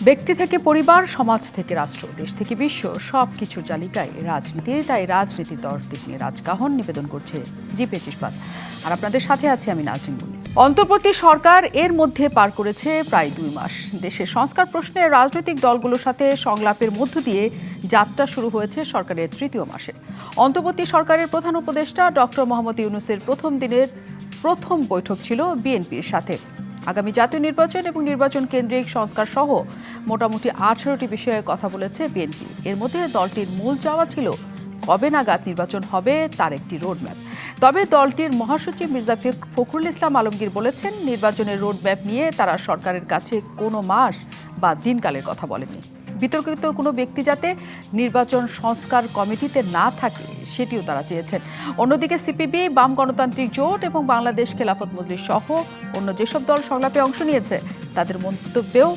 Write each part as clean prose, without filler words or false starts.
ব্যক্তি থেকে পরিবার, সমাজ থেকে রাষ্ট্র, দেশ থেকে বিশ্ব সবকিছুর তালিকায় রাজনীতি। তাই রাজনীতির 10 দিক নিয়ে রাজকাহন নিবেদন করছে জি25 আর আপনাদের সাথে আছি আমি নাজরিন মুন্নি। অন্তর্বর্তী সরকার এর মধ্যে পার করেছে প্রায় 2 মাস। দেশের সংস্কার প্রশ্নে রাজনৈতিক দলগুলোর সাথে সংলাপের মধ্য দিয়ে যাত্রা শুরু হয়েছে সরকারের 3য় মাসে। অন্তর্বর্তী সরকারের প্রধান উপদেষ্টা ডক্টর মোহাম্মদ ইউনূসের প্রথম দিনের প্রথম বৈঠক ছিল বিএনপির সাথে। আগামী জাতীয় নির্বাচন এবং নির্বাচন কেন্দ্রিক সংস্কার সহ মোটামুটি 18টি বিষয়ে কথা বলেছে বিএনপি। এর মধ্যে দলটির মূল চাওয়া ছিল কবে নাগাদ নির্বাচন হবে তার একটি রোডম্যাপ। তবে দলটির মহাসচিব মির্জা ফখরুল ইসলাম আলমগীর বলেছেন, নির্বাচনের রোডম্যাপ নিয়ে তারা সরকারের কাছে কোনো মাস বা দিনকালের কথা বলেনি। বিতর্কিত কোনো ব্যক্তি যাতে নির্বাচন সংস্কার কমিটিতে না থাকে সেটিও তারা চেয়েছেন। অন্যদিকে সিপিবি, বাম গণতান্ত্রিক জোট এবং বাংলাদেশ খেলাফত মজলিস সহ অন্য যেসব দল সংলাপে অংশ নিয়েছে তাদের মন্তব্যেও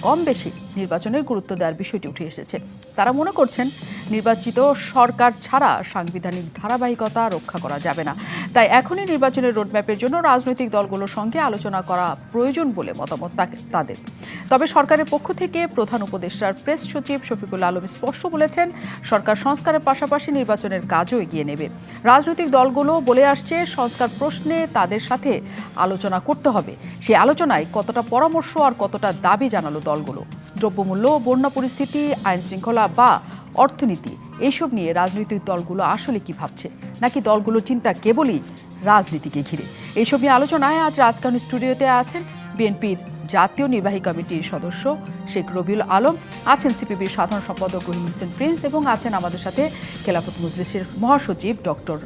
কম বেশি নির্বাচনের গুরুত্ব দেওয়ার বিষয়টি উঠে এসেছে। তারা মনে করছেন, নির্বাচিত সরকার ছাড়া সাংবিধানিক ধারাবাহিকতা রক্ষা করা যাবে না। তাই এখনই নির্বাচনের রোডম্যাপের জন্য রাজনৈতিক দলগুলোর সঙ্গে আলোচনা করা প্রয়োজন বলে মতামত তাদের। তবে সরকারের পক্ষ থেকে প্রধান উপদেষ্টার প্রেস সচিব শফিকুল আলম স্পষ্ট বলেছেন, সরকার সংস্কারের পাশাপাশি নির্বাচনের কাজও এগিয়ে নেবে। রাজনৈতিক দলগুলো বলে আসছে, সংস্কার প্রশ্নে তাদের সাথে আলোচনা করতে হবে। সেই আলোচনায় কতটা পরামর্শ আর কতটা দাবি জানালো দলগুলো। দ্রব্যমূল্য, বন্যা পরিস্থিতি, আইন শৃঙ্খলা বা অর্থনীতি, এইসব নিয়ে রাজনৈতিক দলগুলো আসলে কি ভাবছে, নাকি দলগুলো চিন্তা কেবলই রাজনীতিকে ঘিরে? এইসব নিয়ে আলোচনায় আজ রাজকাহন স্টুডিওতে আছেন বিএনপির জাতীয় নির্বাহী কমিটির সদস্য শেখ রবিউল আলম, আছেন সিপিবির সাধারণ সম্পাদক রহিম হোসেন প্রিন্স এবং আছেন আমাদের সাথে খেলাফত মজলিসের মহাসচিব ডক্টর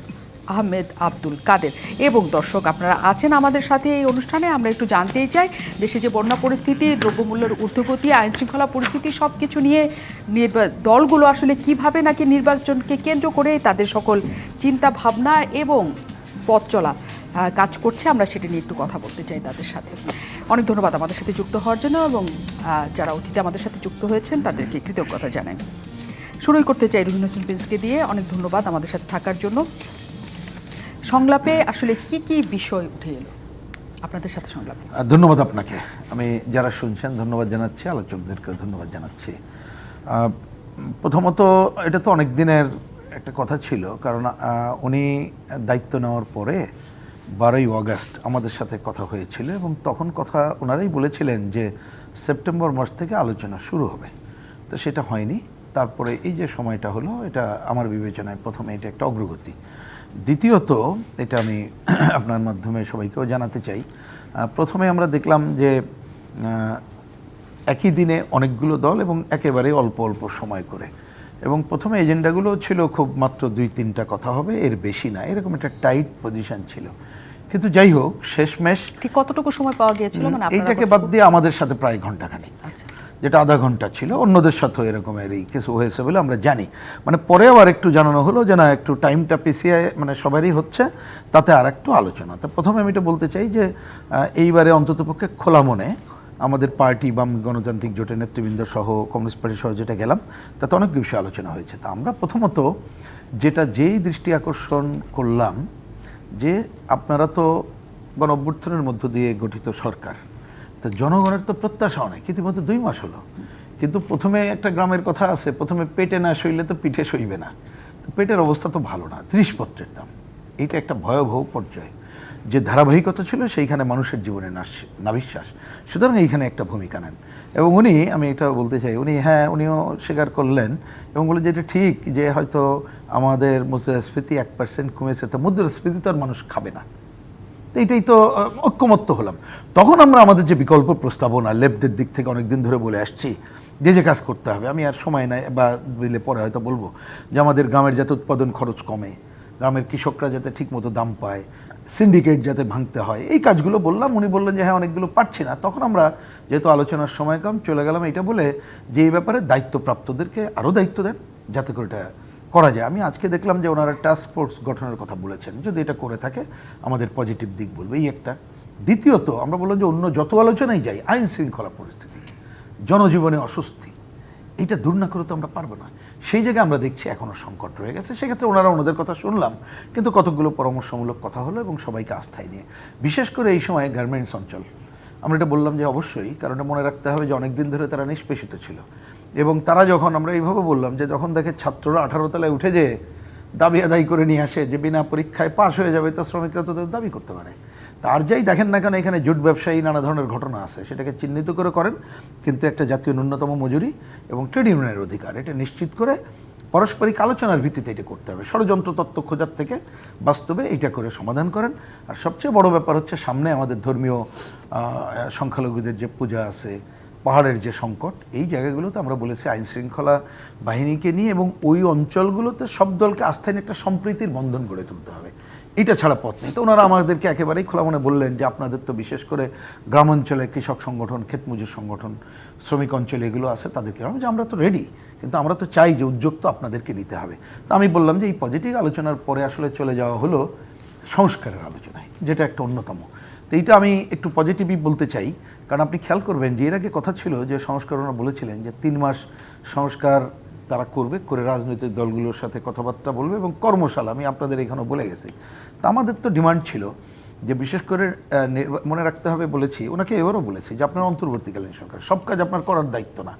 আহমেদ আব্দুল কাদের। এবং দর্শক, আপনারা আছেন আমাদের সাথে এই অনুষ্ঠানে। আমরা একটু জানতেই চাই, দেশে যে বন্যা পরিস্থিতি, দ্রব্যমূল্যের ঊর্ধ্বগতি, আইন শৃঙ্খলা পরিস্থিতি, সব কিছু নিয়ে দলগুলো আসলে কিভাবে নাকি নির্বাচনকে কেন্দ্র করে তাদের সকল চিন্তা ভাবনা এবং পথ চলা কাজ করছে, আমরা সেটা নিয়ে একটু কথা বলতে চাই তাদের সাথে। অনেক ধন্যবাদ আমাদের সাথে যুক্ত হওয়ার জন্য এবং যারা অতীতে আমাদের সাথে যুক্ত হয়েছেন তাদেরকে কৃতজ্ঞতা জানাই। শুরুই করতে চাই রহিম হোসেন প্রিন্সকে দিয়ে। অনেক ধন্যবাদ আমাদের সাথে থাকার জন্য। সংলাপে আসলে কি কি বিষয় উঠে এলো আপনাদের সাথে সংলাপে? ধন্যবাদ আপনাকে। আমি যারা শুনছেন ধন্যবাদ জানাচ্ছি, আলোচকদেরকে ধন্যবাদ জানাচ্ছি। প্রথমত, এটা তো অনেক দিনের একটা কথা ছিল, কারণ উনি দায়িত্ব নেওয়ার পরে 12ই আগস্ট আমাদের সাথে কথা হয়েছিল এবং তখন কথা ওনারাই বলেছিলেন যে সেপ্টেম্বর মাস থেকে আলোচনা শুরু হবে। তো সেটা হয়নি। তারপরে এই যে সময়টা হলো, এটা আমার বিবেচনায় প্রথমে এটা একটা অগ্রগতি। দ্বিতীয়ত, এটা আমি আপনার মাধ্যমে সবাইকেও জানাতে চাই, প্রথমে আমরা দেখলাম যে একই দিনে অনেকগুলো দল এবং একেবারে অল্প অল্প সময় করে, এবং প্রথমে এজেন্ডাগুলো ছিল খুব মাত্র 2-3টা কথা হবে, এর বেশি না, এরকম একটা টাইট পজিশন ছিল। কিন্তু যাই হোক, শেষমেশ ঠিক কতটুকু সময় পাওয়া গিয়েছিল? মানে এইটাকে বাদ দিয়ে আমাদের সাথে প্রায় ঘন্টাখানেক, যেটা আধা ঘন্টা ছিল। অন্যদের সাথেও এরকমেরই কিছু হয়েছে বলে আমরা জানি। মানে পরে আবার একটু জানানো হলো যে না, একটু টাইমটা পিছিয়ে মানে সবারই হচ্ছে, তাতে আর একটু আলোচনা। তো প্রথমে আমি এটা বলতে চাই যে এইবারে অন্ততপক্ষে খোলা মনে আমাদের পার্টি, বাম গণতান্ত্রিক জোটের নেতৃবৃন্দ সহ, কমিউনিস্ট পার্টি সহ যেটা গেলাম, তাতে অনেক বিষয়ে আলোচনা হয়েছে। তা আমরা প্রথমত যেই দৃষ্টি আকর্ষণ করলাম যে আপনারা তো গণ অভ্যুত্থানের মধ্য দিয়ে গঠিত সরকার, তো জনগণের তো প্রত্যাশা অনেক। ইতিমধ্যে 2 মাস হলো, কিন্তু প্রথমে একটা গ্রামের কথা আছে, প্রথমে পেটে না সইলে তো পিঠে সইবে না। তো পেটের অবস্থা তো ভালো না, 30 পত্রের দাম, এইটা একটা ভয়াবহ পর্যায়ে। যে ধারাবাহিকতা ছিল সেইখানে মানুষের জীবনে নাভিশ্বাস, সুতরাং এইখানে একটা ভূমিকা নেন। এবং আমি এটা বলতে চাই, উনিও স্বীকার করলেন এবং বললেন যে এটা ঠিক যে হয়তো আমাদের মুদ্রাস্ফীতি 1% কমেছে, তো মুদ্রাস্ফীতি তো আর মানুষ খাবে না। এইটাই তো ঐক্যমত্য হলাম। তখন আমরা আমাদের যে বিকল্প প্রস্তাবনা লেফটের দিক থেকে অনেকদিন ধরে বলে আসছি যে কাজ করতে হবে, আমি আর সময় নাই বা দিলে পরে হয়তো বলবো, যে আমাদের গ্রামের যাতে উৎপাদন খরচ কমে, গ্রামের কৃষকরা যাতে ঠিকমতো দাম পায়, সিন্ডিকেট যাতে ভাঙতে হয়, এই কাজগুলো বললাম। উনি বললেন যে হ্যাঁ, অনেকগুলো পারছি না। তখন আমরা যেহেতু আলোচনার সময় কম, চলে গেলাম এটা বলে যে এই ব্যাপারে দায়িত্বপ্রাপ্তদেরকে আরও দায়িত্ব দেন যাতে করে এটা করা যায়। আমি আজকে দেখলাম যে ওনারা টাস্ক ফোর্স গঠনের কথা বলেছেন, যদি এটা করে থাকে আমাদের পজিটিভ দিক বলবো, এই একটা। দ্বিতীয়ত, আমরা বললাম যে অন্য যত আলোচনাই যাই, আইন শৃঙ্খলা পরিস্থিতি, জনজীবনে অস্বস্তি, এইটা দূর না করে তো আমরা পারবো না। সেই জায়গায় আমরা দেখছি এখনও সংকট রয়ে গেছে। সেক্ষেত্রে ওনাদের কথা শুনলাম, কিন্তু কতগুলো পরামর্শমূলক কথা হলো এবং সবাইকে আস্থায় নিয়ে, বিশেষ করে এই সময় গার্মেন্টস অঞ্চল, আমরা এটা বললাম যে অবশ্যই, কারণ এটা মনে রাখতে হবে যে অনেক দিন ধরে তারা নিষ্পেষিত ছিল, এবং তারা যখন, আমরা এইভাবে বললাম যে যখন দেখে ছাত্ররা 18 তলায় উঠে যে দাবি আদায় করে নিয়ে আসে যে বিনা পরীক্ষায় পাশ হয়ে যাবে, তা শ্রমিকরা তো তাদের দাবি করতে পারে। তার যাই দেখেন না কেন, এখানে জুট ব্যবসায়ী নানা ধরনের ঘটনা আছে, সেটাকে চিহ্নিত করে করেন, কিন্তু একটা জাতীয় ন্যূনতম মজুরি এবং ট্রেড ইউনিয়নের অধিকার এটা নিশ্চিত করে পারস্পরিক আলোচনার ভিত্তিতে এটা করতে হবে। ষড়যন্ত্র তত্ত্ব খোঁজার থেকে বাস্তবে এটা করে সমাধান করেন। আর সবচেয়ে বড় ব্যাপার হচ্ছে সামনে আমাদের ধর্মীয় সংখ্যালঘুদের যে পূজা আছে, পাহাড়ের যে সংকট, এই জায়গাগুলোতে আমরা বলেছি আইন শৃঙ্খলা বাহিনীকে নিয়ে এবং ওই অঞ্চলগুলোতে সব দলকে আস্থায় একটা সম্প্রীতির বন্ধন গড়ে তুলতে হবে, এটা ছাড়া পথ নেই। তো ওনারা আমাদেরকে একেবারেই খোলা মনে বললেন যে আপনাদের তো বিশেষ করে গ্রাম অঞ্চলে কৃষক সংগঠন, ক্ষেতমজুর সংগঠন, শ্রমিক অঞ্চলে এগুলো আছে, তাদেরকে যে আমরা তো রেডি, কিন্তু আমরা তো চাই যে উদ্যোগ তো আপনাদেরকে নিতে হবে। তো আমি বললাম যে এই পজিটিভ আলোচনার পরে আসলে চলে যাওয়া হলো সংস্কারের আলোচনায়, যেটা একটা অন্যতম। তো এইটা আমি একটু পজিটিভই বলতে চাই, কারণ আপনি খেয়াল করবেন যে এর আগে কথা ছিল যে সংস্কার, ওনারা বলেছিলেন যে 3 মাস সংস্কার তারা করবে, করে রাজনৈতিক দলগুলোর সাথে কথাবার্তা বলবে এবং কর্মশালা, আমি আপনাদের এখানেও বলে গেছি। তা আমাদের তো ডিমান্ড ছিল যে বিশেষ করে মনে রাখতে হবে, বলেছি ওনাকে, এবারও বলেছি যে আপনার অন্তর্বর্তীকালীন সরকার, সব কাজ আপনার করার দায়িত্ব না,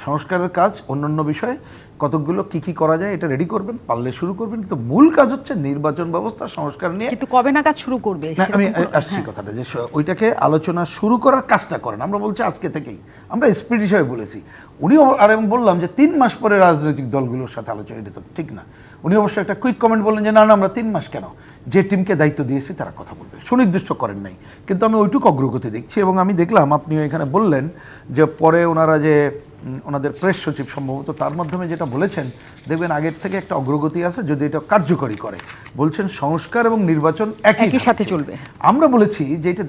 সংস্কারের কাজ অন্যান্য বিষয়ে কতকগুলো কি করা যায় এটা রেডি করবেন, পারলে শুরু করবেন, কিন্তু মূল কাজ হচ্ছে নির্বাচন ব্যবস্থা সংস্কার নিয়ে। কিন্তু কবে নাগাদ শুরু করবে? আমি আসছি কথাটা, যে ওইটাকে আলোচনা শুরু করার কাজটা করেন। আমরা বলছি আজকে থেকেই, আমরা স্পিড হিসাবে বলেছি। উনিও, আর আমি বললাম যে 3 মাস পরে রাজনৈতিক দলগুলোর সাথে আলোচনা, এটা তো ঠিক না। উনি অবশ্যই একটা কুইক কমেন্ট বললেন যে না আমরা 3 মাস কেন, যে টিমকে দায়িত্ব দিয়েছি তারা কথা বলবে, সুনির্দিষ্ট করেন নাই। কিন্তু আমি ওইটুকু অগ্রগতি দেখছি, এবং আমি দেখলাম আপনিও এখানে বললেন যে পরে ওনারা যে ওনাদের প্রেস সচিব সম্ভবত তার মাধ্যমে যেটা বলেছেন, দেখবেন আগের থেকে একটা অগ্রগতি আছে, যদি এটা কার্যকরী করে। বলছেন সংস্কার এবং নির্বাচন একই সাথে চলবে। আমরা বলেছি যে এটা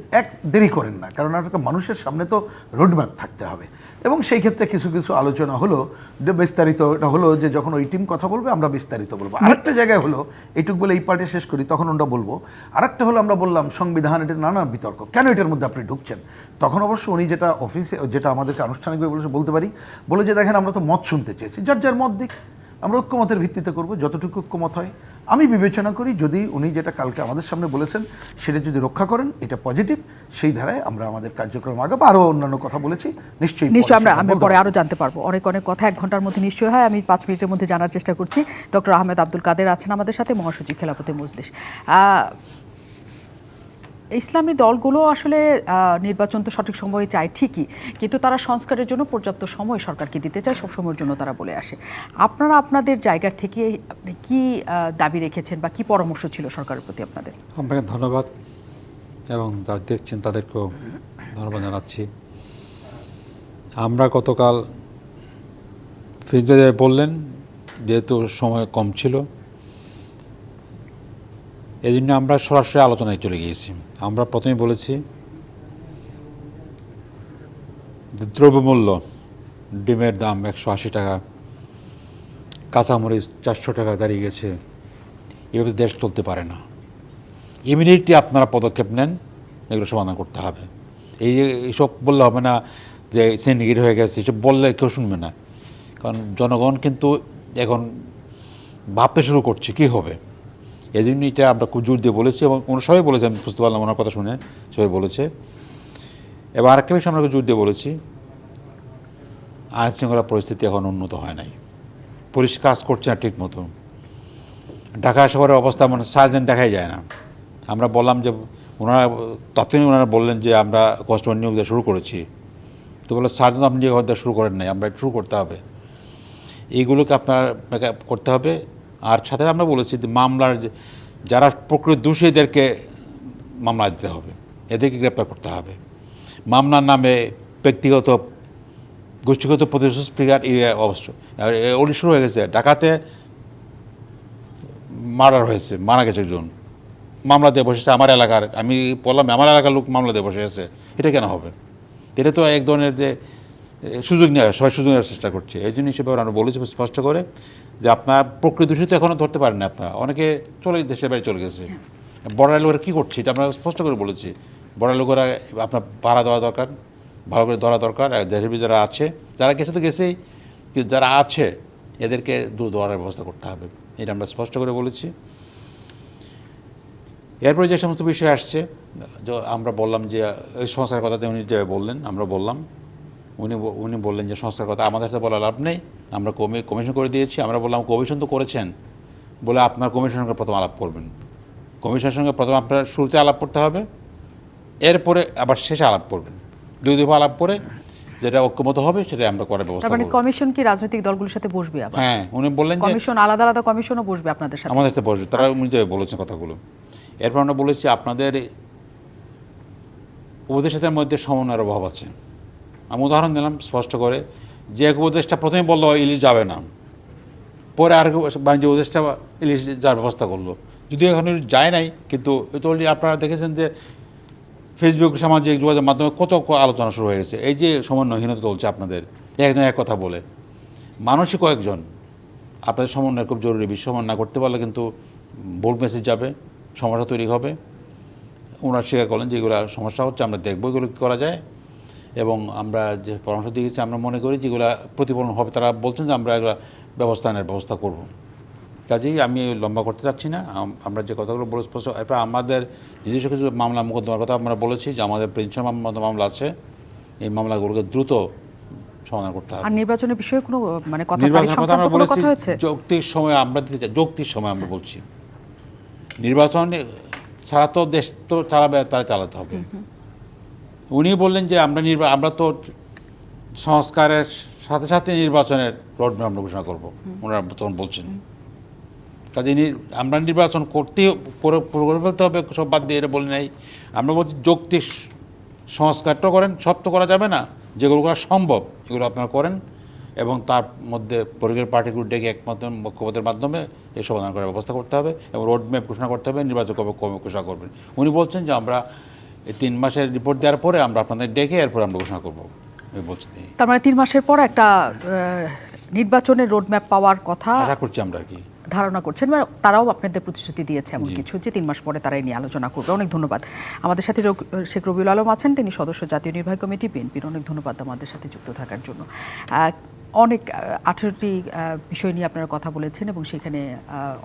দেরি করেন না, কারণ একটা মানুষের সামনে তো রোডম্যাপ থাকতে হবে, এবং সেই ক্ষেত্রে কিছু কিছু আলোচনা হলো যে বিস্তারিত, এটা হলো যে যখন ওই টিম কথা বলবে আমরা বিস্তারিত বলবো। আরেকটা জায়গায় হলো এইটুকু বলে এই পার্টি শেষ করি, তখন ওটা বলবো। আরেকটা হলো আমরা বললাম সংবিধান, এটা নানা বিতর্ক, কেন এটার মধ্যে আপনি ঢুকছেন? তখন অবশ্য উনি যেটা অফিসে, যেটা আমাদেরকে আনুষ্ঠানিকভাবে বলতে পারি, বলে যে দেখেন আমরা তো মত শুনতে চেয়েছি, যার যার মত দিক, আমরা ঐক্যমতের ভিত্তিতে করব, যতটুকু ঐক্যমত হয়। আমি বিবেচনা করি যদি উনি যেটা কালকে আমাদের সামনে বলেছেন সেটা যদি রক্ষা করেন, এটা পজিটিভ, সেই ধারায় আমরা আমাদের কার্যক্রম আগাবো। আরও অন্যান্য কথা বলেছি, নিশ্চয়ই আমরা পরে আরও জানতে পারবো। অনেক কথা 1 ঘন্টার মধ্যে নিশ্চয়ই হয়। আমি 5 মিনিটের মধ্যে জানার চেষ্টা করছি। ডক্টর আহমেদ আব্দুল কাদের আছেন আমাদের সাথে, মহাসচিব খেলাফতে মজলিস। ইসলামী দলগুলো আসলে নির্বাচন তো সঠিক সময়ে চায় ঠিকই, কিন্তু তারা সংস্কারের জন্য পর্যাপ্ত সময় সরকারকে দিতে চায়, সব সময়ের জন্য তারা বলে আসে। আপনারা আপনাদের জায়গা থেকে কি দাবি রেখেছেন বা কি পরামর্শ ছিল সরকারের প্রতি আপনাদের? আপনাকে ধন্যবাদ, এবং যারা দেখছেন তাদেরকেও ধন্যবাদ জানাচ্ছি। আমরা গতকাল ফিজবে বললেন, যেহেতু সময় কম ছিল, এই জন্য আমরা সরাসরি আলোচনায় চলে গিয়েছি। আমরা প্রথমে বলেছি দ্রব্যমূল্য, ডিমের দাম 180 টাকা, কাঁচামরিচ 400 টাকা দাঁড়িয়ে গেছে, এভাবে দেশ চলতে পারে না। ইমিডিয়েটলি আপনারা পদক্ষেপ নেন, এগুলো সমাধান করতে হবে। এইসব বললে হবে না যে সিন্ডিকেট হয়ে গেছে, এসব বললে কেউ শুনবে না, কারণ জনগণ কিন্তু এখন ভাবতে শুরু করছে কী হবে। এই জন্য এটা আমরা খুব জোর দিয়ে বলেছি, এবং সবাই বলেছে, আমি বুঝতে পারলাম ওনার কথা শুনে সবাই বলেছে। এবার আরেকটা বিষয় আমরা জোর দিয়ে বলেছি, আইন শৃঙ্খলা পরিস্থিতি এখন উন্নত হয় নাই, পুলিশ কাজ করছে না ঠিক মতো। ঢাকা শহরের অবস্থা মানে সার্জেন্ট দেখাই যায় না। আমরা বললাম যে তৎক্ষণিক ওনারা বললেন যে আমরা কনস্টেবল নিয়োগ দেওয়া শুরু করেছি। তো বলে সার্জেন্ট আপনি নিয়োগ দেওয়া শুরু করেন নাই, আমরা শুরু করতে হবে, এইগুলোকে আপনার করতে হবে। আর সাথে আমরা বলেছি যে মামলার যারা প্রকৃত দোষীদেরকে মামলা দিতে হবে, এদেরকে গ্রেপ্তার করতে হবে। মামলার নামে ব্যক্তিগত গোষ্ঠীগত প্রতিষ্ঠা স্পিকার অবশ্য ওলি শুরু হয়ে গেছে। ঢাকাতে মার্ডার হয়েছে, মারা গেছে একজন, মামলা দিয়ে বসেছে আমার এলাকার। আমি বললাম আমার এলাকার লোক মামলা দিয়ে বসে গেছে, এটা কেন হবে? এটা তো এক ধরনের যে সুযোগ নেওয়া, সবাই সুযোগ নেওয়ার চেষ্টা করছে। এই জন্য হিসেবে আমরা বলেছি স্পষ্ট করে যে আপনার প্রকৃত দোষী তো এখনও ধরতে পারেন না, আপনার অনেকে দেশের বাইরে চলে গেছে। বর্ডারের লোকেরা কী করছে এটা আমরা স্পষ্ট করে বলেছি। বর্ডারের লোকেরা আপনার ভাড়া দেওয়া দরকার, ভালো করে ধরা দরকার। দেশের ভিতরে যারা আছে, যারা গেছে তো গেছেই, কিন্তু যারা আছে এদেরকে ধরার ব্যবস্থা করতে হবে, এটা আমরা স্পষ্ট করে বলেছি। এরপরে যে সমস্ত বিষয় আসছে, আমরা বললাম যে এই সংস্কার কথাতে উনি যে বললেন, আমরা বললাম, উনি বললেন যে সংস্কার কথা আমাদের সাথে বলা লাভ নেই, আমরা কমিশন করে দিয়েছি। আমরা বললাম কমিশন তো করেছেন, বলে আপনার কমিশনের সঙ্গে প্রথম আলাপ করবেন, কমিশনের সঙ্গে প্রথম আপনার শুরুতে আলাপ করতে হবে, এরপরে আবার শেষে আলাপ করবেন, দুই দফা আলাপ করে যেটা ঐক্যমত হবে সেটা আমরা করার ব্যবস্থা তার মানে করব। কমিশন কি রাজনৈতিক দলগুলোর সাথে বসবে আবার? হ্যাঁ, উনি বললেন যে কমিশন আলাদা আলাদা কমিশনও বসবে আপনাদের সাথে? আমাদের সাথে বসবে, তারা উনি যে বলেছেন কথাগুলো। এরপর আমরা বলেছি আপনাদের উপদেষ্টাদের মধ্যে সমন্বয়ের অভাব আছে। আমি উদাহরণ দিলাম স্পষ্ট করে, যে এক উপদেষ্টা প্রথমে বললো ইলিশ যাবে না, পরে আর বাণিজ্য উপদেষ্টা ইলিশ যাওয়ার ব্যবস্থা করলো, যদিও এখন যায় নাই, কিন্তু এটা অলরেডি আপনারা দেখেছেন যে ফেসবুক, সামাজিক যোগাযোগ মাধ্যমে কত আলোচনা শুরু হয়ে গেছে। এই যে সমন্বয়হীনতা চলছে আপনাদের, একজন এক কথা বলে, মানুষই কয়েকজন, আপনাদের সমন্বয় খুব জরুরি। সমন্বয় না করতে পারলে কিন্তু ভুল মেসেজ যাবে, সমস্যা তৈরি হবে। ওনারা স্বীকার করলেন যে এগুলো সমস্যা হচ্ছে, আমরা দেখবো এগুলো কী করা যায়, এবং আমরা যে পরামর্শ দিয়েছি আমরা মনে করি যেগুলো প্রতিফলন হবে। তারা বলছেন যে আমরা এগুলো ব্যবস্থা করব। কাজেই আমি লম্বা করতে চাচ্ছি না, আমরা যে কথাগুলো বলে স্পষ্ট। এরপর আমাদের নিজস্ব কিছু মামলা মোকদ্দমার কথা আমরা বলেছি যে আমাদের প্রিন্সিপাল মামলা আছে, এই মামলাগুলোকে দ্রুত সমাধান করতে হবে। আর নির্বাচনের বিষয়ে কোনো মানে কথা, নির্বাচনের কথা আমরা বলেছি হয়েছে? যৌক্তিক সময় আমরা দিতে চাই, যৌক্তিক সময় আমরা বলছি। নির্বাচন ছাড়া তো দেশ তো চালাবে, তারা চালাতে হবে। উনি বললেন যে আমরা তো সংস্কারের সাথে সাথে নির্বাচনের রোডম্যাপ আমরা ঘোষণা করবো, ওনারা তখন বলছেন। কাজে আমরা নির্বাচন করে ফেলতে হবে, সব বাদ দিয়ে এটা বলি নাই। আমরা বলছি যৌক্তিক সংস্কারটা করেন, সব তো করা যাবে না, যেগুলো করা সম্ভব এগুলো আপনারা করেন, এবং তার মধ্যে পরিবারের পার্টিগুলো ডেকে একমাত্র ঐক্যমতের মাধ্যমে এই সমাধান করার ব্যবস্থা করতে হবে, এবং রোডম্যাপ ঘোষণা করতে হবে, নির্বাচন কবে ঘোষণা করবেন। উনি বলছেন যে আমরা এই 3 মাসের রিপোর্ট দেওয়ার পরে আমরা আপনাদের ডেকে এরপরে আমরা ঘোষণা করবো বলছেন। তার মানে 3 মাসের পর একটা নির্বাচনের রোডম্যাপ পাওয়ার কথা আশা করছি আমরা আর কি ধারণা করছেন, মানে তারাও আপনাদের প্রতিশ্রুতি দিয়েছে এমন কিছু যে 3 মাস পরে তারা এই নিয়ে আলোচনা করবে। অনেক ধন্যবাদ। আমাদের সাথে শেখ রবিউল আলম আছেন, তিনি সদস্য জাতীয় নির্বাহী কমিটি বিএনপির। অনেক ধন্যবাদ আমাদের সাথে যুক্ত থাকার জন্য। অনেক 18টি বিষয় নিয়ে আপনারা কথা বলেছেন এবং সেখানে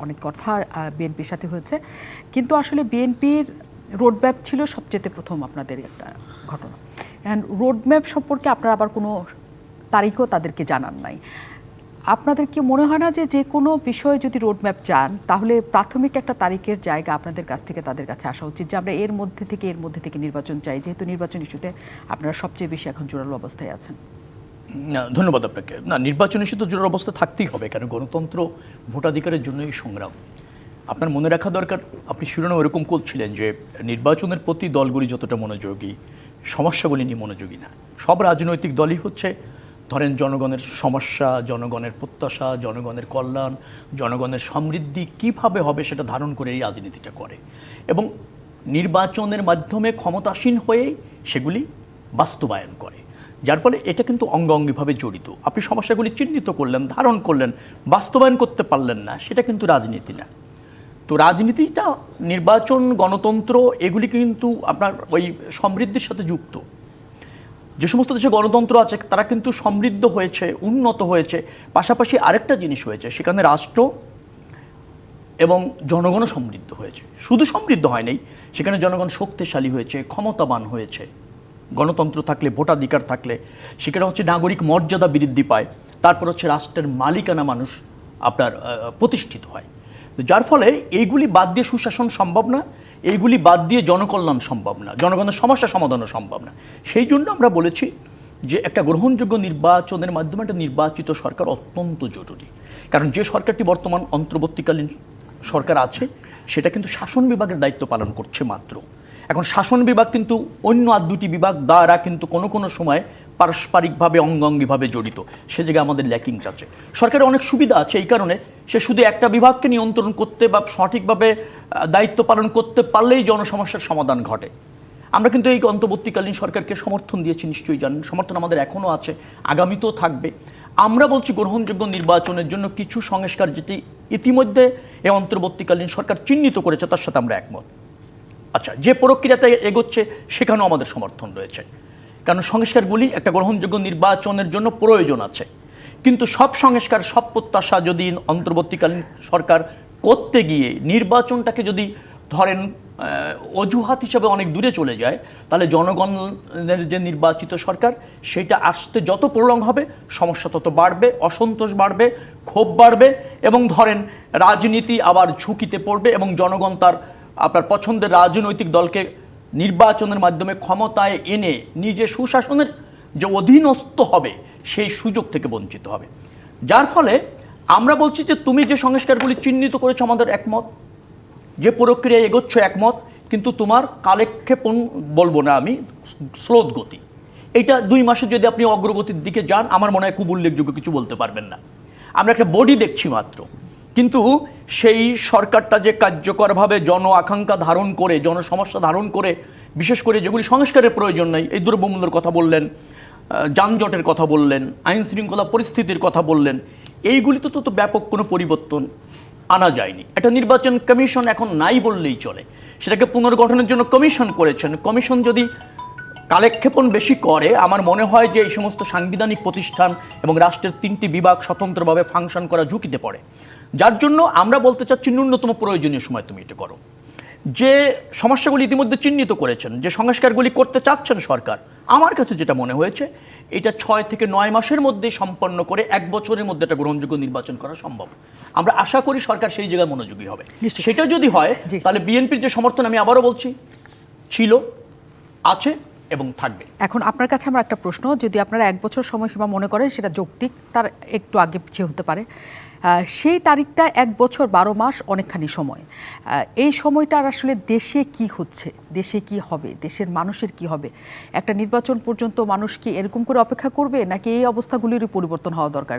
অনেক কথা বিএনপির সাথে হয়েছে, কিন্তু আসলে বিএনপির রোডম্যাপ ছিল সবচেয়ে প্রথম আপনাদের একটা ঘটনা। অ্যান্ড রোডম্যাপ সম্পর্কে আপনারা আবার কোনো তারিখও তাদেরকে জানান নাই। আপনাদের কি মনে হয় না যে যে কোনো বিষয়ে যদি রোডম্যাপ চান, তাহলে প্রাথমিক একটা তারিখের জায়গা আপনাদের কাছ থেকে তাদের কাছে আসা উচিত, যে আমরা এর মধ্যে থেকে নির্বাচন চাই, যেহেতু নির্বাচন ইস্যুতে আপনারা সবচেয়ে বেশি এখন জোরালো অবস্থায় আছেন? ধন্যবাদ আপনাকে। না, নির্বাচন ইস্যুতে জোরালো অবস্থা থাকতেই হবে, কারণ গণতন্ত্র ভোটাধিকারের জন্যই সংগ্রাম। আপনার মনে রাখা দরকার, আপনি শিরোনাম এরকম করছিলেন যে নির্বাচনের প্রতি দলগুলি যতটা মনোযোগী, সমস্যাগুলি নিয়ে মনোযোগী না। সব রাজনৈতিক দলই হচ্ছে ধরেন জনগণের সমস্যা, জনগণের প্রত্যাশা, জনগণের কল্যাণ, জনগণের সমৃদ্ধি কীভাবে হবে সেটা ধারণ করে এই রাজনীতিটা করে, এবং নির্বাচনের মাধ্যমে ক্ষমতাসীন হয়ে সেগুলি বাস্তবায়ন করে। যার ফলে এটা কিন্তু অঙ্গাঙ্গিভাবে জড়িত। আপনি সমস্যাগুলি চিহ্নিত করলেন, ধারণ করলেন, বাস্তবায়ন করতে পারলেন না, সেটা কিন্তু রাজনীতি না। তো রাজনীতিটা, নির্বাচন, গণতন্ত্র, এগুলি কিন্তু আপনার ওই সমৃদ্ধির সাথে যুক্ত। যে সমস্ত দেশে গণতন্ত্র আছে তারা কিন্তু সমৃদ্ধ হয়েছে, উন্নত হয়েছে। পাশাপাশি আরেকটা জিনিস হয়েছে, সেখানে রাষ্ট্র এবং জনগণও সমৃদ্ধ হয়েছে। শুধু সমৃদ্ধ হয় নাই, সেখানে জনগণ শক্তিশালী হয়েছে, ক্ষমতাবান হয়েছে। গণতন্ত্র থাকলে, ভোটাধিকার থাকলে সেখানে হচ্ছে নাগরিক মর্যাদা বৃদ্ধি পায়, তারপর হচ্ছে রাষ্ট্রের মালিকানা মানুষ আপনার প্রতিষ্ঠিত হয়। যার ফলে এইগুলি বাদ দিয়ে সুশাসন সম্ভব না, এইগুলি বাদ দিয়ে জনকল্যাণ সম্ভব না, জনগণের সমস্যা সমাধানও সম্ভব না। সেই জন্য আমরা বলেছি যে একটা গ্রহণযোগ্য নির্বাচনের মাধ্যমে একটা নির্বাচিত সরকার অত্যন্ত জরুরি। কারণ যে সরকারটি বর্তমান অন্তর্বর্তীকালীন সরকার আছে সেটা কিন্তু শাসন বিভাগের দায়িত্ব পালন করছে মাত্র। এখন শাসন বিভাগ কিন্তু অন্য আর দুটি বিভাগ দ্বারা কিন্তু কোনো সময় পারস্পরিকভাবে অঙ্গাঙ্গিভাবে জড়িত। সে জায়গায় আমাদের ল্যাকিংস আছে। সরকারের অনেক সুবিধা আছে, এই কারণে সে শুধু একটা বিভাগকে নিয়ন্ত্রণ করতে বা সঠিকভাবে দায়িত্ব পালন করতে পারলেই জনসমস্যার সমাধান ঘটে। আমরা কিন্তু এই অন্তর্বর্তীকালীন সরকারকে সমর্থন দিয়েছি, নিশ্চয়ই জানেন। সমর্থন আমাদের এখনও আছে, আগামীতেও থাকবে। আমরা বলছি গ্রহণযোগ্য নির্বাচনের জন্য কিছু সংস্কার যেটি ইতিমধ্যে এই অন্তর্বর্তীকালীন সরকার চিহ্নিত করেছে, তার সাথে আমরা একমত। আচ্ছা, যে প্রক্রিয়াতে এগোচ্ছে সেখানেও আমাদের সমর্থন রয়েছে, কারণ সংস্কারগুলি একটা গ্রহণযোগ্য নির্বাচনের জন্য প্রয়োজন আছে। কিন্তু সব সংস্কার, সব প্রত্যাশা যদি অন্তর্বর্তীকালীন সরকার করতে গিয়ে নির্বাচনটাকে যদি ধরেন অজুহাত হিসাবে অনেক দূরে চলে যায়, তাহলে জনগণের যে নির্বাচিত সরকার সেটা আসতে যত প্রলং হবে সমস্যা তত বাড়বে, অসন্তোষ বাড়বে, ক্ষোভ বাড়বে, এবং ধরেন রাজনীতি আবার ঝুঁকিতে পড়বে এবং জনগণ তার আপনার পছন্দের রাজনৈতিক দলকে নির্বাচনের মাধ্যমে ক্ষমতায় এনে নিজে সুশাসনের যে অধীনস্থ হবে সেই সুযোগ থেকে বঞ্চিত হবে। যার ফলে আমরা বলছি যে তুমি যে সংস্কারগুলি চিহ্নিত করেছো আমাদের একমত, যে প্রক্রিয়ায় এগোচ্ছ একমত, কিন্তু তোমার কালেক্ষেপণ বলবো না আমি, স্লোত গতি, এটা 2 মাসে যদি আপনি অগ্রগতির দিকে যান আমার মনে হয় খুব উল্লেখযোগ্য কিছু বলতে পারবেন না। আমরা একটা বডি দেখছি মাত্র, কিন্তু সেই সরকারটা যে কার্যকরভাবে জন আকাঙ্ক্ষা ধারণ করে, জনসমস্যা ধারণ করে, বিশেষ করে যেগুলি সংস্কারের প্রয়োজন নেই, এই দ্রব্যমূল্যের কথা বললেন, যানজটের কথা বললেন, আইন শৃঙ্খলা পরিস্থিতির কথা বললেন, এইগুলিতে তো ব্যাপক কোনো পরিবর্তন আনা যায়নি। একটা নির্বাচন কমিশন এখন নাই বললেই চলে, সেটাকে পুনর্গঠনের জন্য কমিশন করেছেন। কমিশন যদি কালেক্ষেপণ বেশি করে, আমার মনে হয় যে এই সমস্ত সাংবিধানিক প্রতিষ্ঠান এবং রাষ্ট্রের 3টি বিভাগ স্বতন্ত্রভাবে ফাংশন করা ঝুঁকিতে পড়ে। যার জন্য আমরা বলতে চাচ্ছি ন্যূনতম প্রয়োজনীয় সময় তুমি এটা করো। যে সমস্যাগুলি ইতিমধ্যে চিহ্নিত করেছেন, যে সংস্কারগুলি করতে চাচ্ছেন সরকার, আমার কাছে যেটা মনে হয়েছে এটা 6 থেকে 9 মাসের মধ্যে সম্পন্ন করে 1 বছরের মধ্যে একটা গ্রহণযোগ্য নির্বাচন করা সম্ভব। আমরা আশা করি সরকার সেই জায়গায় মনোযোগী হবে। সেটা যদি হয় তাহলে বিএনপির যে সমর্থন, আমি আবারও বলছি, ছিল, আছে এবং থাকবে। এখন আপনার কাছে আমার একটা প্রশ্ন, যদি আপনারা 1 বছর সময়সীমা মনে করেন সেটা যৌক্তিক, তার একটু আগে পিছিয়ে হতে পারে, সেই তারিখটা 1 বছর 12 মাস অনেকখানি সময়। এই সময়টার আসলে দেশে কি হচ্ছে, দেশে কি হবে, দেশের মানুষের কি হবে, একটা নির্বাচন পর্যন্ত মানুষ কি এরকম করে অপেক্ষা করবে, নাকি এই অবস্থাগুলিরই পরিবর্তন হওয়া দরকার?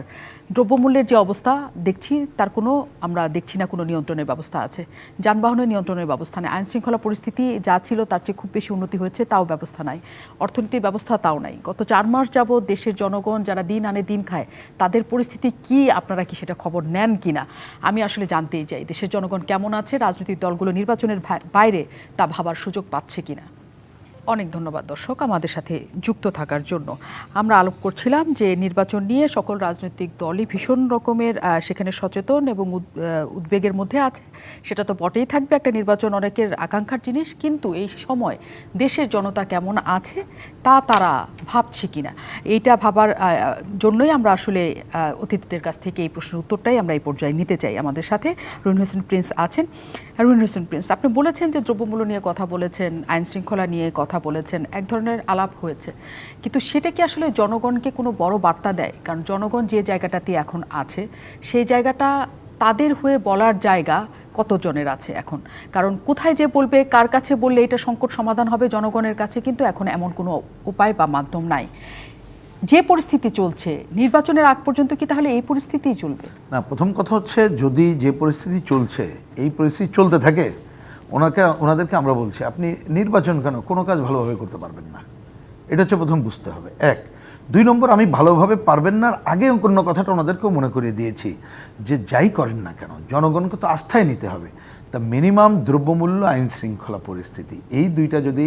দ্রব্যমূল্যের যে অবস্থা দেখছি, তার কোনো আমরা দেখছি না কোনো নিয়ন্ত্রণের ব্যবস্থা আছে, যানবাহনের নিয়ন্ত্রণের ব্যবস্থা নেই, আইন শৃঙ্খলা পরিস্থিতি যা ছিল তার চেয়ে খুব বেশি উন্নতি হয়েছে তাও ব্যবস্থা নাই, অর্থনীতির ব্যবস্থা তাও নাই। গত 4 মাস যাবৎ দেশের জনগণ যারা দিন আনে দিন খায় তাদের পরিস্থিতি কি, আপনারা কি সেটা খবর নেন কিনা আমি আসলে জানতেই চাই। দেশের জনগণ কেমন আছে, রাজনৈতিক দলগুলো নির্বাচনের বাইরে তা ভাবার সুযোগ পাচ্ছে কিনা। অনেক ধন্যবাদ দর্শক আমাদের সাথে যুক্ত থাকার জন্য। আমরা আলোপ করছিলাম যে নির্বাচন নিয়ে সকল রাজনৈতিক দলই ভীষণ রকমের সেখানে সচেতন এবং উদ্বেগের মধ্যে আছে, সেটা তো বটেই থাকবে, একটা নির্বাচন অনেকের আকাঙ্ক্ষার জিনিস, কিন্তু এই সময় দেশের জনতা কেমন আছে তা তারা ভাবছে কিনা, এইটা ভাবার জন্যই আমরা আসলে অতিথিদের কাছ থেকে এই প্রশ্নের উত্তরটাই আমরা এই পর্যায়ে নিতে চাই। আমাদের সাথে রুহিন হোসেন প্রিন্স আছেন। রুহিন হোসেন প্রিন্স, আপনি বলেছেন যে দ্রব্যমূল্য নিয়ে কথা বলেছেন, আইন শৃঙ্খলা নিয়ে কথা বলেছেন, এক ধরনের আলাপ হয়েছে, কিন্তু সেটা কি আসলে জনগণকে কোনো বড় বার্তা দেয়? কারণ জনগণ যে জায়গাটাতে এখন আছে সেই জায়গাটা তাদের হয়ে বলার জায়গা কতজনের আছে এখন? কারণ কোথায় যে বলবে, কার কাছে বললে এটা সংকট সমাধান হবে জনগণের কাছে, কিন্তু এখন এমন কোনো উপায় বা মাধ্যম নাই। যে পরিস্থিতি চলছে, নির্বাচনের আগ পর্যন্ত কি তাহলে এই পরিস্থিতিই চলবে? না, প্রথম কথা হচ্ছে যদি যে পরিস্থিতি চলছে এই পরিস্থিতি চলতে থাকে, ওনাদেরকে আমরা বলছি আপনি নির্বাচন কেন, কোনো কাজ ভালোভাবে করতে পারবেন না, এটা হচ্ছে প্রথম বুঝতে হবে। 1, 2 নম্বর, আমি ভালোভাবে পারবেন না আগে অন্য কথাটা ওনাদেরকেও মনে করিয়ে দিয়েছি যে যাই করেন না কেন জনগণকে তো আস্থায় নিতে হবে। তা মিনিমাম দ্রব্যমূল্য, আইন শৃঙ্খলা পরিস্থিতি, এই 2টা যদি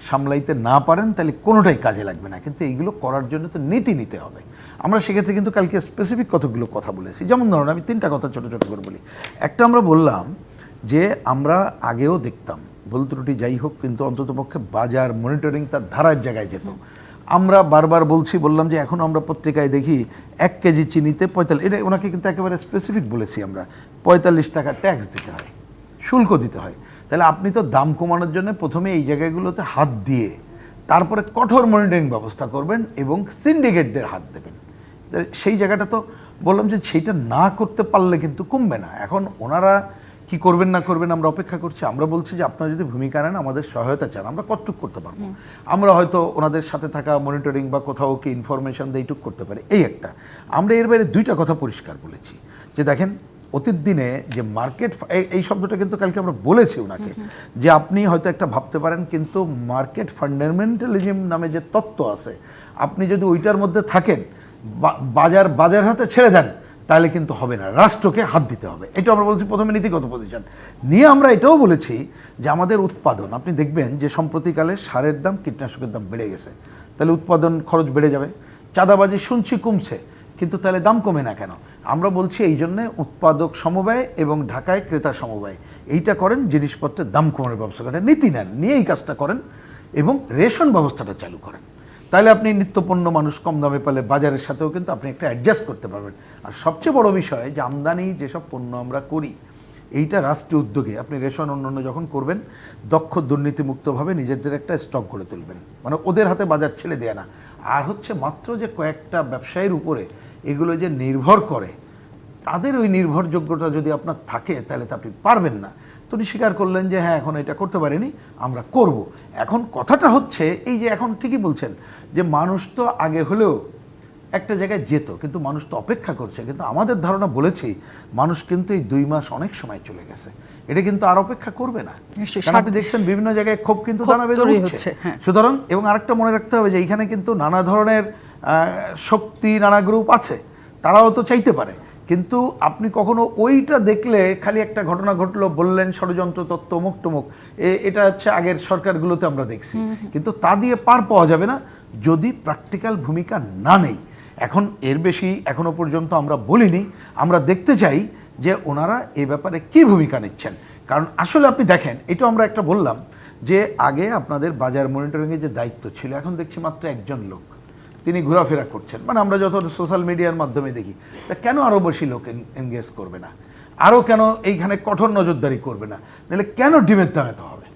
সামলাইতে না পারেন তাহলে কোনোটাই কাজে লাগবে না। কিন্তু এইগুলো করার জন্য তো নীতি নিতে হবে। আমরা সেক্ষেত্রে কিন্তু কালকে স্পেসিফিক কতগুলো কথা বলেছি, যেমন ধরুন আমি 3টা কথা ছোটো ছোটো করে বলি। একটা, আমরা বললাম যে আমরা আগেও দেখতাম, ভুল ত্রুটি যাই হোক, কিন্তু অন্ততপক্ষে বাজার মনিটরিং তার ধারার জায়গায় যেত। আমরা বারবার বললাম যে এখন আমরা পত্রিকায় দেখি 1 কেজি চিনিতে 45, এটা ওনাকে কিন্তু একেবারে স্পেসিফিক বলেছি আমরা, 45 টাকা ট্যাক্স দিতে হয়, শুল্ক দিতে হয়। তাহলে আপনি তো দাম কমানোর জন্য প্রথমে এই জায়গাগুলোতে হাত দিয়ে তারপরে কঠোর মনিটরিং ব্যবস্থা করবেন এবং সিন্ডিকেটদের হাত দেবেন। সেই জায়গাটা তো বললাম যে সেইটা না করতে পারলে কিন্তু কমবে না। এখন ওনারা কি করবেন না করবেন আমরা অপেক্ষা করছি। আমরা বলছি যে আপনারা যদি ভূমিকা নেন, আমাদের সহায়তা চান, আমরা কতটুক করতে পারবো, আমরা হয়তো ওনাদের সাথে থাকা মনিটরিং বা কোথাও কি ইনফরমেশন দিয়ে এইটুক করতে পারি। এই একটা। আমরা এর বাইরে 2টা কথা পরিষ্কার বলেছি যে দেখেন অতীত দিনে যে মার্কেট, এই শব্দটা কিন্তু কালকে আমরা বলেছি ওনাকে, যে আপনি হয়তো একটা ভাবতে পারেন কিন্তু মার্কেট ফান্ডামেন্টালিজম নামে যে তত্ত্ব আছে, আপনি যদি ওইটার মধ্যে থাকেন, বাজার হাতে ছেড়ে দেন, তাহলে কিন্তু হবে না, রাষ্ট্রকে হাত দিতে হবে। এটা আমরা বলছি প্রথমে নীতিগত পজিশন নিয়ে। আমরা এটাও বলেছি যে আমাদের উৎপাদন, আপনি দেখবেন যে সম্প্রতিকালে সারের দাম, কীটনাশকের দাম বেড়ে গেছে, তাহলে উৎপাদন খরচ বেড়ে যাবে। চাঁদাবাজি শুনছি কমছে, কিন্তু তাহলে দাম কমে না কেন? আমরা বলছি এই জন্যে উৎপাদক সমবায় এবং ঢাকায় ক্রেতা সমবায় এইটা করেন, জিনিসপত্রের দাম কমানোর ব্যবস্থা করেন, নীতি নেন, নিয়ে এই কাজটা করেন এবং রেশন ব্যবস্থাটা চালু করেন। তাহলে আপনি নিত্যপণ্য মানুষ কম দামে পেলে বাজারের সাথেও কিন্তু আপনি একটা অ্যাডজাস্ট করতে পারবেন। আর সবচেয়ে বড় বিষয় যে আমদানি যেসব পণ্য আমরা করি এইটা রাষ্ট্রীয় উদ্যোগে আপনি রেশন অন্যান্য যখন করবেন দক্ষ দুর্নীতিমুক্তভাবে নিজেদের একটা স্টক গড়ে তুলবেন, মানে ওদের হাতে বাজার ছেড়ে দেয় না। আর হচ্ছে মাত্র যে কয়েকটা ব্যবসায়ীর উপরে এগুলো যে নির্ভর করে, তাদের ওই নির্ভরযোগ্যতা যদি আপনার থাকে তাহলে তো আপনি পারবেন না। তো উনি স্বীকার করলেন যে হ্যাঁ এখন এটা করতে পারিনি, আমরা করব। এখন কথাটা হচ্ছে এই যে এখন ঠিকই বলছেন যে মানুষ তো আগে হলেও একটা জায়গায় যেত, কিন্তু মানুষ তো অপেক্ষা করছে। কিন্তু আমাদের ধারণা বলেছি মানুষ কিন্তু এই 2 মাস অনেক সময় চলে গেছে, এটা কিন্তু আর অপেক্ষা করবে না। নিশ্চয়ই। কারণ আপনি দেখছেন বিভিন্ন জায়গায় ক্ষোভ কিন্তু দানা বেঁধে তৈরি উঠছে। হচ্ছে, হ্যাঁ। সুতরাং এবং আরেকটা মনে রাখতে হবে যে এইখানে কিন্তু নানা ধরনের শক্তি, নানা গ্রুপ আছে, তারাও তো চাইতে পারে। কিন্তু আপনি কখনো ওইটা দেখলে খালি একটা ঘটনা ঘটলো বললেন ষড়যন্ত্র তত্ত্ব মুখ টুমুক, এটা হচ্ছে আগের সরকারগুলোতে আমরা দেখছি, কিন্তু তা দিয়ে পার পাওয়া যাবে না যদি প্র্যাকটিক্যাল ভূমিকা না নেই। এখন এর বেশি এখনো পর্যন্ত আমরা বলিনি, আমরা দেখতে চাই যে ওনারা এ ব্যাপারে কী ভূমিকা নিচ্ছেন। কারণ আসলে আপনি দেখেন, এটা আমরা একটা বললাম যে আগে আপনাদের বাজার মনিটরিংয়ের যে দায়িত্ব ছিল, এখন দেখছি মাত্র একজন লোক, তিনি ঘোরাফেরা করছেন। মানে আমরা যত সোশ্যাল মিডিয়ার মাধ্যমে দেখি, তা কেন আরও বেশি লোক এনগেজ করবে না? আরও কেন এইখানে কঠোর নজরদারি করবে না? নাহলে কেন ডিমের দামে তো হবে?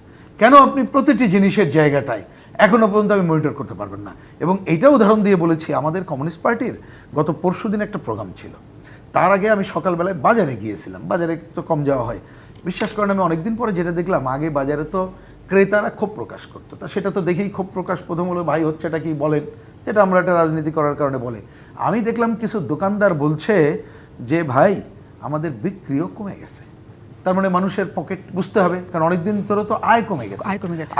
কেন আপনি প্রতিটি জিনিসের জায়গাটায় এখনও পর্যন্ত আমি মনিটর করতে পারবেন না? এবং এইটা উদাহরণ দিয়ে বলেছি, আমাদের কমিউনিস্ট পার্টির গত পরশুদিন একটা প্রোগ্রাম ছিল, তার আগে আমি সকালবেলায় বাজারে গিয়েছিলাম। বাজারে তো কম যাওয়া হয়, বিশ্বাস করেন আমি অনেকদিন পরে যেটা দেখলাম, আগে বাজারে তো ক্রেতারা ক্ষোভ প্রকাশ করতো, তা সেটা তো দেখেই ক্ষোভ প্রকাশ প্রথম হলো ভাই হচ্ছে এটা কি বলেন, যেটা আমরা একটা রাজনীতি করার কারণে বলে। আমি দেখলাম কিছু দোকানদার বলছে যে ভাই আমাদের বিক্রিও কমে গেছে। তার মানে মানুষের পকেট বুঝতে হবে, কারণ অনেকদিন ধরে তো আয় কমে গেছে,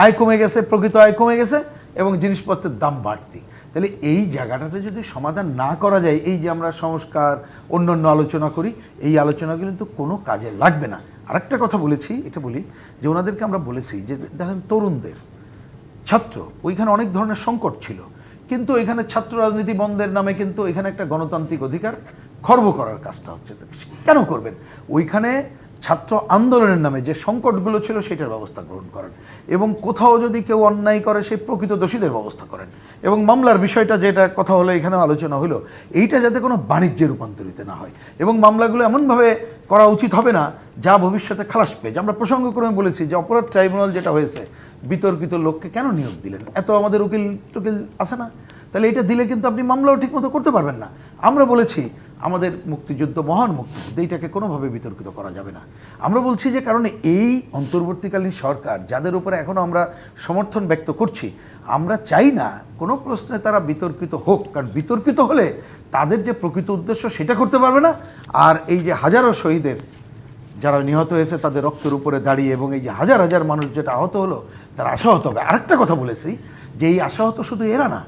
আয় কমে গেছে, প্রকৃত আয় কমে গেছে এবং জিনিসপত্রের দাম বাড়তি। তাহলে এই জায়গাটাতে যদি সমাধান না করা যায়, এই যে আমরা সংস্কার অন্যান্য আলোচনা করি, এই আলোচনাগুলো কিন্তু কোনো কাজে লাগবে না। আরেকটা কথা বলেছি, এটা বলি যে ওনাদেরকে আমরা বলেছি যে দেখেন তরুণদের, ছাত্র, ওইখানে অনেক ধরনের সংকট ছিল, কিন্তু এখানে ছাত্র রাজনীতি বন্ধের নামে কিন্তু এখানে একটা গণতান্ত্রিক অধিকার খর্ব করার কাজটা হচ্ছে। কেন করবেন? ওইখানে ছাত্র আন্দোলনের নামে যে সংকটগুলো ছিল সেটার ব্যবস্থা গ্রহণ করেন, এবং কোথাও যদি কেউ অন্যায় করে সেই প্রকৃত দোষীদের ব্যবস্থা করেন, এবং মামলার বিষয়টা যেটা কথা হলো এখানেও আলোচনা হলো, এইটা যাতে কোনো বাণিজ্যে রূপান্তরিত না হয়, এবং মামলাগুলো এমনভাবে করা উচিত হবে না যা ভবিষ্যতে খালাস পেয়ে। আমরা প্রসঙ্গক্রমে বলেছি যে অপরাধ ট্রাইব্যুনাল যেটা হয়েছে, বিতর্কিত লোককে কেন নিয়োগ দিলেন? এত আমাদের উকিল টুকিল আছে না? তাহলে এটা দিলে কিন্তু আপনি মামলাও ঠিকমতো করতে পারবেন না। আমরা বলেছি আমাদের মুক্তিযুদ্ধ, মহান মুক্তিযুদ্ধ, এইটাকে কোনোভাবে বিতর্কিত করা যাবে না। আমরা বলছি যে কারণে এই অন্তর্বর্তীকালীন সরকার যাদের উপরে এখনও আমরা সমর্থন ব্যক্ত করছি, আমরা চাই না কোনো প্রশ্নে তারা বিতর্কিত হোক, কারণ বিতর্কিত হলে তাদের যে প্রকৃত উদ্দেশ্য সেটা করতে পারবে না। আর এই যে হাজারো শহীদের যারা নিহত হয়েছে তাদের রক্তের উপরে দাঁড়িয়ে, এবং এই যে হাজার হাজার মানুষ যেটা আহত হলো তারা আশাহত হবে। আরেকটা কথা বলেছি যে এই আশাহত শুধু এরা না,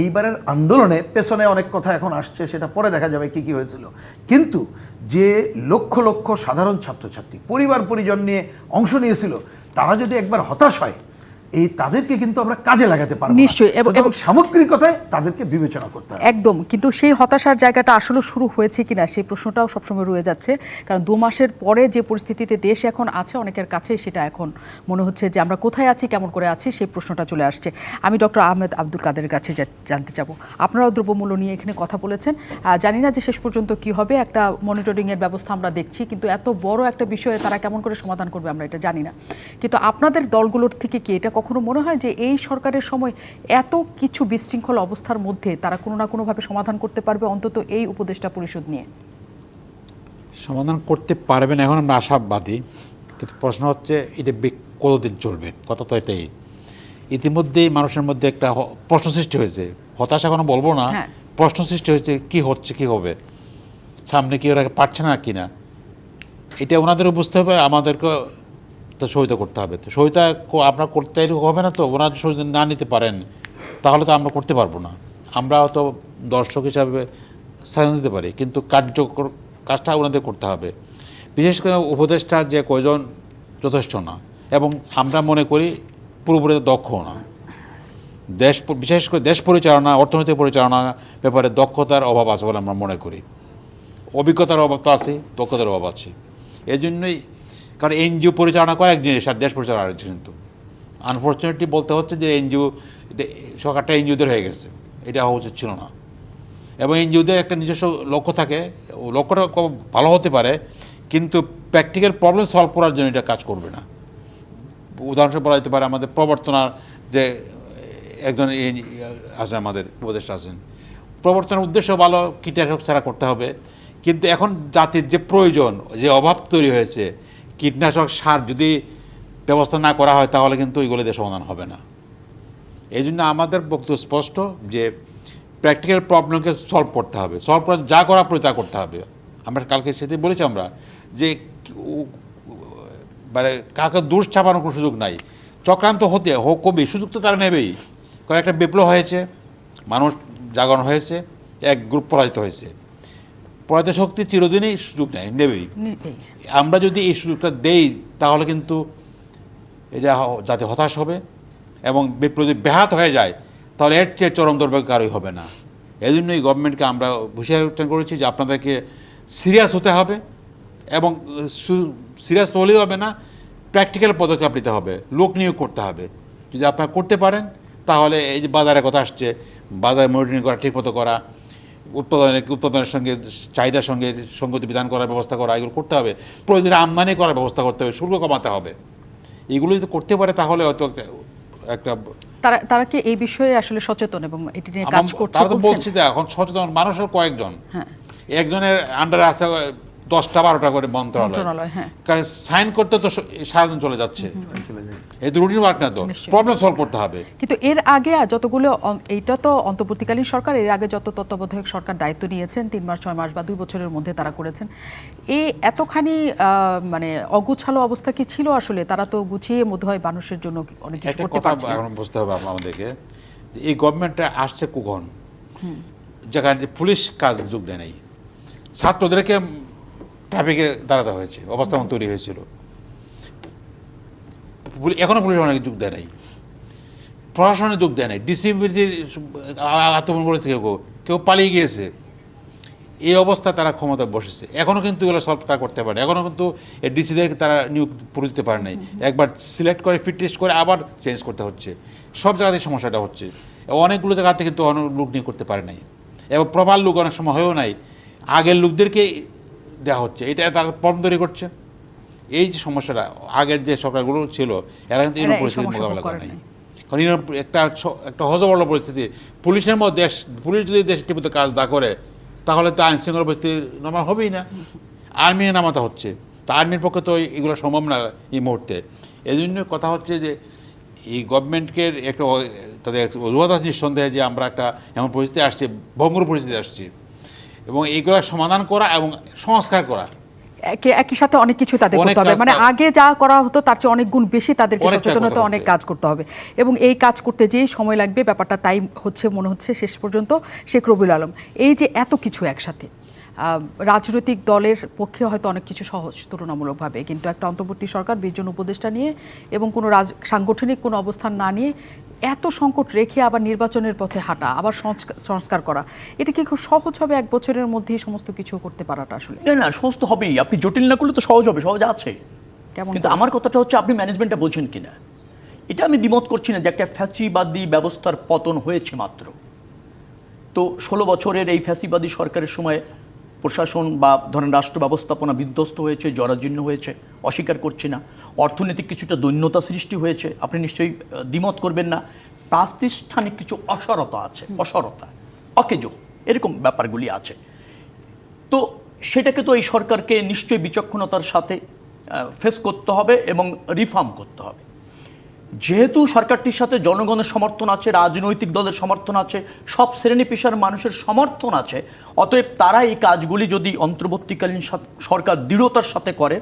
এইবারের আন্দোলনে পেছনে অনেক কথা এখন আসছে, সেটা পরে দেখা যাবে কি কি হয়েছিল, কিন্তু যে লক্ষ লক্ষ সাধারণ ছাত্রছাত্রী পরিবার পরিজন নিয়ে অংশ নিয়েছিল, তারা যদি একবার হতাশ হয়, এই তাদেরকে কিন্তু আমরা কাজে লাগাতে পারবো নিশ্চয়ই, এবং সামগ্রিকতায় তাদেরকে বিবেচনা করতে হবে। একদম। কিন্তু সেই হতাশার জায়গাটা আসলে শুরু হয়েছে কিনা সেই প্রশ্নটাও সবসময় রয়ে যাচ্ছে, কারণ 2 মাসের পরে যে পরিস্থিতিতে দেশ এখন আছে, অনেকের কাছে সেটা এখন মনে হচ্ছে যে আমরা কোথায় আছি, কেমন করে আছি, সেই প্রশ্নটা চলে আসছে। আমি ডক্টর আহমেদ আব্দুল কাদেরের কাছে জানতে চাব, আপনারাও দ্রব্যমূল্য নিয়ে এখানে কথা বলেছেন, জানি না যে শেষ পর্যন্ত কি হবে। একটা মনিটরিংয়ের ব্যবস্থা আমরা দেখছি, কিন্তু এত বড় একটা বিষয়ে তারা কেমন করে সমাধান করবে আমরা এটা জানি না। কিন্তু আপনাদের দলগুলোর থেকে কি এটা কখনো মনে হয় যে এই সরকারের সময় এত কিছু বিশৃঙ্খল অবস্থার মধ্যে তারা কোনো না কোনোভাবে সমাধান করতে পারবে, অন্তত এই উপদেষ্টা পরিষদ নিয়ে? সমাধান করতে পারবেন এখন আমরা আশাবাদী, কিন্তু প্রশ্ন হচ্ছে এটা কতদিন চলবে? কথা তো এটাই। ইতিমধ্যেই মানুষের মধ্যে একটা প্রশ্ন সৃষ্টি হয়েছে, হতাশা এখনো বলবো না, প্রশ্ন সৃষ্টি হয়েছে কি হচ্ছে, কি হবে, সামনে কি ওরা পারছে না কিনা, এটা ওনাদেরও বুঝতে হবে, আমাদেরকে তো সহায়তা করতে হবে। তো সহায়তা আপনার করতে হবে না, তো ওনারা যদি না নিতে পারেন তাহলে তো আমরা করতে পারবো না। আমরা তো দর্শক হিসাবে সাহায্য দিতে পারি, কিন্তু কার্যকর কাজটা ওনাদের করতে হবে। বিশেষ করে উপদেষ্টা যে কয়জন যথেষ্ট না, এবং আমরা মনে করি পুরোপুরি দক্ষ না। বিশেষ করে দেশ পরিচালনা, অর্থনৈতিক পরিচালনা ব্যাপারে দক্ষতার অভাব আছে বলে আমরা মনে করি। অভিজ্ঞতার অভাব তো আছে, দক্ষতার অভাব আছে। এই জন্যই, কারণ এনজিও পরিচালনা করে এক জিনিস আর দেশ পরিচালনা আরেক জিনিস। কিন্তু আনফর্চুনেটলি বলতে হচ্ছে যে এনজিও, সরকারটা এনজিওদের হয়ে গেছে, এটা হওয়া উচিত ছিল না। এবং এনজিওদের একটা নিজস্ব লক্ষ্য থাকে, লক্ষ্যটা ভালো হতে পারে, কিন্তু প্র্যাকটিক্যাল প্রবলেম সলভ করার জন্য এটা কাজ করবে না। উদাহরণস্বরূপ বলা যেতে পারে আমাদের প্রবর্তনার যে একজন আছেন, আমাদের উপদেষ্টা আছেন, প্রবর্তনের উদ্দেশ্য ভালো, কীটনাশক ছাড়া করতে হবে, কিন্তু এখন জাতির যে প্রয়োজন, যে অভাব তৈরি হয়েছে, কীটনাশক সার যদি ব্যবস্থা না করা হয় তাহলে কিন্তু এগুলো দিয়ে সমাধান হবে না। এই জন্য আমাদের বক্তব্য স্পষ্ট যে প্র্যাকটিক্যাল প্রবলেমকে সলভ করতে হবে, সলভ করা যা করা প্রয়োজন তা করতে হবে। আমরা কালকে সেটাই বলেছি আমরা যে মানে কাকে দোষ চাপানোর কোনো সুযোগ নাই। চক্রান্ত হতে হোক কবি, সুযোগ তো তারা নেবেই। কারণ একটা বিপ্লব হয়েছে, মানুষ জাগরণ হয়েছে, এক গ্রুপ পরাজিত হয়েছে, পরাজিত শক্তি চিরদিনই সুযোগ নেবেই। আমরা যদি এই সুযোগটা দেই তাহলে কিন্তু এটা যাতে হতাশ হবে, এবং বিপ্লব যদি ব্যাহত হয়ে যায় তাহলে এর চেয়ে চরম দুর্ভাগ্য কারোই হবে না। এই জন্যই গভর্নমেন্টকে আমরা হুঁশিয়ারি করেছি যে আপনাদেরকে সিরিয়াস হতে হবে, এবং সিরিয়াস হলেও হবে না, প্র্যাকটিক্যাল পদক্ষেপ নিতে হবে, লোক নিয়োগ করতে হবে। যদি আপনারা করতে পারেন তাহলে এই যে বাজারের কথা আসছে, বাজারে মনিটরিং করা, ঠিকমতো করা, উৎপাদনের সঙ্গে চাহিদার সঙ্গে সঙ্গতি বিধান করার ব্যবস্থা করা, এগুলো করতে হবে। প্রয়োজনে আমদানি করার ব্যবস্থা করতে হবে, শুল্ক কমাতে হবে। এগুলো যদি করতে পারে তাহলে হয়তো একটা তারা কি এই বিষয়ে আসলে সচেতন এবং এটি নিয়ে কাজ করছে? তারা তো বলছি যে এখন সচেতন মানুষের কয়েকজন, একজনের আন্ডারে আছে 10টা 12টা করে মন্ত্রণালয়, সাইন করতে তো সারাদিন চলে যাচ্ছে। এই তো রুটিন ওয়ার্ক না, তো প্রবলেম সলভ করতে হবে। কিন্তু এর আগে যতগুলো, এইটা তো অন্তর্বর্তীকালীন সরকার, এর আগে যত তত্ত্বাবধায়ক সরকার দায়িত্ব নিয়েছেন 3 মাস 6 মাস বা 2 বছরের মধ্যে তারা করেছেন, এই এতখানি মানে অগুছালো অবস্থা কি ছিল আসলে? তারা তো গুছিয়ে মধ্যে হয় মানুষের জন্য অনেক কিছু করতে পারছে। এখন বুঝতে হবে আমাদেরকে এই গভর্নমেন্টটা আসছে কখন, যেখানে পুলিশ কাজ যোগ দেয় নাই, ছাত্রদেরকে ট্রাফিকে দাঁড়াতে হয়েছে, অবস্থা তৈরি হয়েছিল। এখনো পুলিশ অনেক যোগ দেয় নাই, প্রশাসনে যোগ দেয় নাই, ডিসিবিলিটির আত্মগোপন করেছে, কেউ পালিয়ে গিয়েছে। এই অবস্থায় তারা ক্ষমতা বসেছে। এখনও কিন্তু এগুলো সলভ তারা করতে পারে, এখনও কিন্তু ডিসিদেরকে তারা নিয়োগ করে দিতে পারে নাই। একবার সিলেক্ট করে ফিট টেস্ট করে আবার চেঞ্জ করতে হচ্ছে। সব জায়গাতেই সমস্যাটা হচ্ছে। অনেকগুলো জায়গাতে কিন্তু অনেক লোক নিয়োগ করতে পারে নাই, এবং প্রবাল লোক অনেক সময় হয়েও নাই, আগের লোকদেরকে দেওয়া হচ্ছে। এটা তারা ফর্ম তৈরি করছে। এই যে সমস্যাটা, আগের যে সরকারগুলো ছিল এরা কিন্তু এরকম পরিস্থিতি মোকাবেলা করে নাই। কারণ একটা হজবরল পরিস্থিতি, পুলিশের মধ্যে পুলিশ যদি দেশের টিপুতে কাজ না করে তাহলে তো আইন শৃঙ্খলা পরিস্থিতি নর্মাল হবেই না। আর্মি নামাতে হচ্ছে, তা আর্মির পক্ষে তো এগুলো সম্ভব না এই মুহূর্তে। এই জন্য কথা হচ্ছে যে এই গভর্নমেন্টকে একটা তাদের অজুহাত আছে নিঃসন্দেহে যে আমরা একটা এমন পরিস্থিতি আসছি, ভঙ্গুর পরিস্থিতি আসছি, এবং এইগুলো সমাধান করা এবং সংস্কার করা একই সাথে অনেক কিছু তাদের করতে হবে। মানে আগে যা করা হতো তার চেয়ে অনেক গুণ বেশি তাদেরকে সচেতন হতে, অনেক কাজ করতে হবে, এবং এই কাজ করতে যেই সময় লাগবে ব্যাপারটা তাই হচ্ছে মনে হচ্ছে শেষ পর্যন্ত। শেখ রবিউল আলম, এই যে এত কিছু একসাথে, রাজনৈতিক দলের পক্ষে হয়তো অনেক কিছু সহজ তুলনামূলকভাবে, কিন্তু একটা অন্তর্বর্তী সরকার 20 জন উপদেষ্টা নিয়ে এবং কোনো সাংগঠনিক কোনো অবস্থান না নিয়ে এত সংকট রেখে আবার নির্বাচনের পথে হাঁটা, আবার সংস্কার করা, এটা কি খুব সহজ হবে 1 বছরের মধ্যেই সমস্ত কিছু করতে পারাটা? আসলে না, সহজ তো হবেই। আপনি জটিল না করলে তো সহজ হবে, সহজ আছে। কেমন? কিন্তু আমার কথাটা হচ্ছে আপনি ম্যানেজমেন্টটা বোঝেন কিনা। এটা আমি দ্বিমত করছি না যে একটা ফ্যাসিবাদী ব্যবস্থার পতন হয়েছে মাত্র। তো 16 বছরের এই ফ্যাসিবাদী সরকারের সময় প্রশাসন বা ধরেন রাষ্ট্র ব্যবস্থাপনা বিধ্বস্ত হয়েছে, জরাজীর্ণ হয়েছে, অস্বীকার করছি না। অর্থনৈতিক কিছুটা দৈন্যতা সৃষ্টি হয়েছে, আপনি নিশ্চয়ই দ্বিমত করবেন না। প্রাতিষ্ঠানিক কিছু অসারতা আছে, অকেজো এরকম ব্যাপারগুলি আছে। তো সেটাকে তো এই সরকারকে নিশ্চয়ই বিচক্ষণতার সাথে ফেস করতে হবে এবং রিফর্ম করতে হবে। যেহেতু সরকারটির সাথে জনগণের সমর্থন আছে, রাজনৈতিক দলের সমর্থন আছে, সব শ্রেণী পেশার মানুষের সমর্থন আছে, অতএব তারা এই কাজগুলি যদি অন্তর্বর্তীকালীন সরকার দৃঢ়তার সাথে করে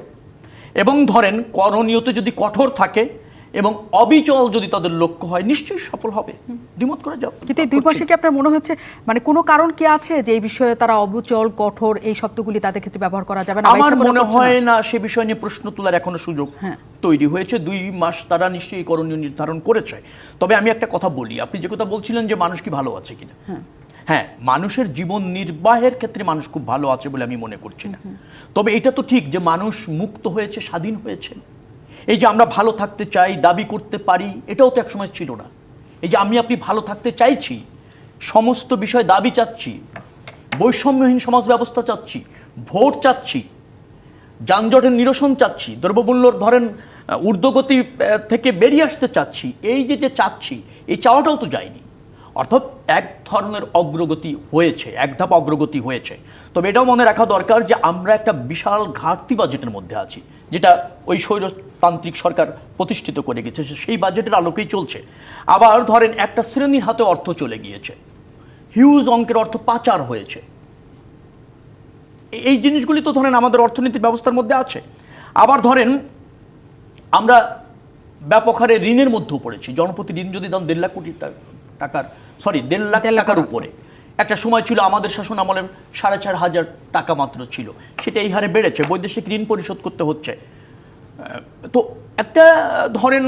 এবং ধরেন করণীয়তে যদি কঠোর থাকে এবং অবিচল যদি তাদের লক্ষ্য হয়, নিশ্চয়ই সফল হবে। দ্বিমত করে যাও। কিন্তু এই 2 মাসে কি আপনার মনে হচ্ছে মানে কোনো কারণ কি আছে যে এই বিষয়ে তারা অবিচল, কঠোর এই শব্দগুলি তাদের ক্ষেত্রে ব্যবহার করা যাবে না? আমার মনে হয় না সে বিষয় নিয়ে প্রশ্ন তোলার এখনো সুযোগ তৈরি হয়েছে। 2 মাস তারা নিশ্চয়ই করণীয় নির্ধারণ করেছে। তবে আমি একটা কথা বলি, আপনি যে কথা বলছিলেন যে মানুষ কি ভালো আছে কিনা, হ্যাঁ, মানুষের জীবন নির্বাহের ক্ষেত্রে মানুষ খুব ভালো আছে বলে আমি মনে করছি না। তবে এটা তো ঠিক যে মানুষ মুক্ত হয়েছে, স্বাধীন হয়েছে। এই যে আমরা ভালো থাকতে চাই, দাবি করতে পারি, এটাও তো একসময় ছিল না। এই যে আমি আপনি ভালো থাকতে চাইছি, সমস্ত বিষয়ে দাবি চাচ্ছি, বৈষম্যহীন সমাজ ব্যবস্থা চাচ্ছি, ভোট চাচ্ছি, যানজটের নিরসন চাচ্ছি, দ্রব্যমূল্যর ধরেন ঊর্ধ্বগতি থেকে বেরিয়ে আসতে চাচ্ছি, এই যে চাচ্ছি, এই চাওয়াটাও তো যায়নি। অর্থাৎ এক ধরনের অগ্রগতি হয়েছে, এক ধাপ অগ্রগতি হয়েছে। তবে এটাও মনে রাখা দরকার যে আমরা একটা বিশাল ঘাটতি বাজেটের মধ্যে আছি, যেটা ওই স্বৈরতান্ত্রিক সরকার প্রতিষ্ঠিত করে গেছে, সেই বাজেটের আলোকেই চলছে। আবার ধরেন একটা শ্রেণীর হাতে অর্থ চলে গিয়েছে, হিউজ অঙ্কের অর্থ পাচার হয়েছে। এই জিনিসগুলি তো ধরেন আমাদের অর্থনৈতিক ব্যবস্থার মধ্যে আছে। আবার ধরেন আমরা ব্যাপক হারে ঋণের মধ্যেও পড়েছি। জনপ্রতি ঋণ যদি দাম 1.5 লাখ কোটি টাকার, সরি 1.5 লাখ টাকার উপরে। একটা সময় ছিল আমাদের শাসন আমলে 4,500 টাকা মাত্র ছিল, সেটা এই হারে বেড়েছে। বৈদেশিক ঋণ পরিশোধ করতে হচ্ছে। তো একটা ধরেন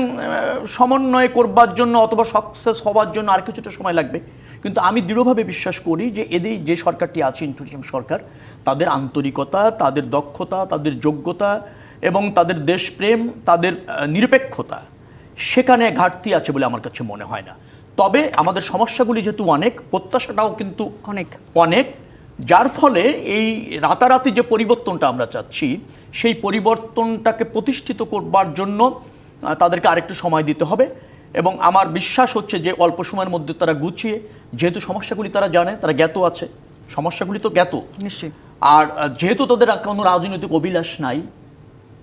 সমন্বয় করবার জন্য অথবা সাকসেস হওয়ার জন্য আর কিছুটা সময় লাগবে। কিন্তু আমি দৃঢ়ভাবে বিশ্বাস করি যে এদের যে সরকারটি আছে, ইন্টারিম সরকার, তাদের আন্তরিকতা, তাদের দক্ষতা, তাদের যোগ্যতা এবং তাদের দেশপ্রেম, তাদের নিরপেক্ষতা, সেখানে ঘাটতি আছে বলে আমার কাছে মনে হয় না। তবে আমাদের সমস্যাগুলি যেহেতু অনেক, প্রত্যাশাটাও কিন্তু অনেক অনেক, যার ফলে এই রাতারাতি যে পরিবর্তনটা আমরা চাচ্ছি, সেই পরিবর্তনটাকে প্রতিষ্ঠিত করবার জন্য তাদেরকে আরেকটু সময় দিতে হবে। এবং আমার বিশ্বাস হচ্ছে যে অল্প সময়ের মধ্যে তারা গুছিয়ে, যেহেতু সমস্যাগুলি তারা জানে, তারা জ্ঞাত আছে, সমস্যাগুলি তো জ্ঞাত নিশ্চয়ই, আর যেহেতু তাদের কোনো রাজনৈতিক অভিলাষ নাই,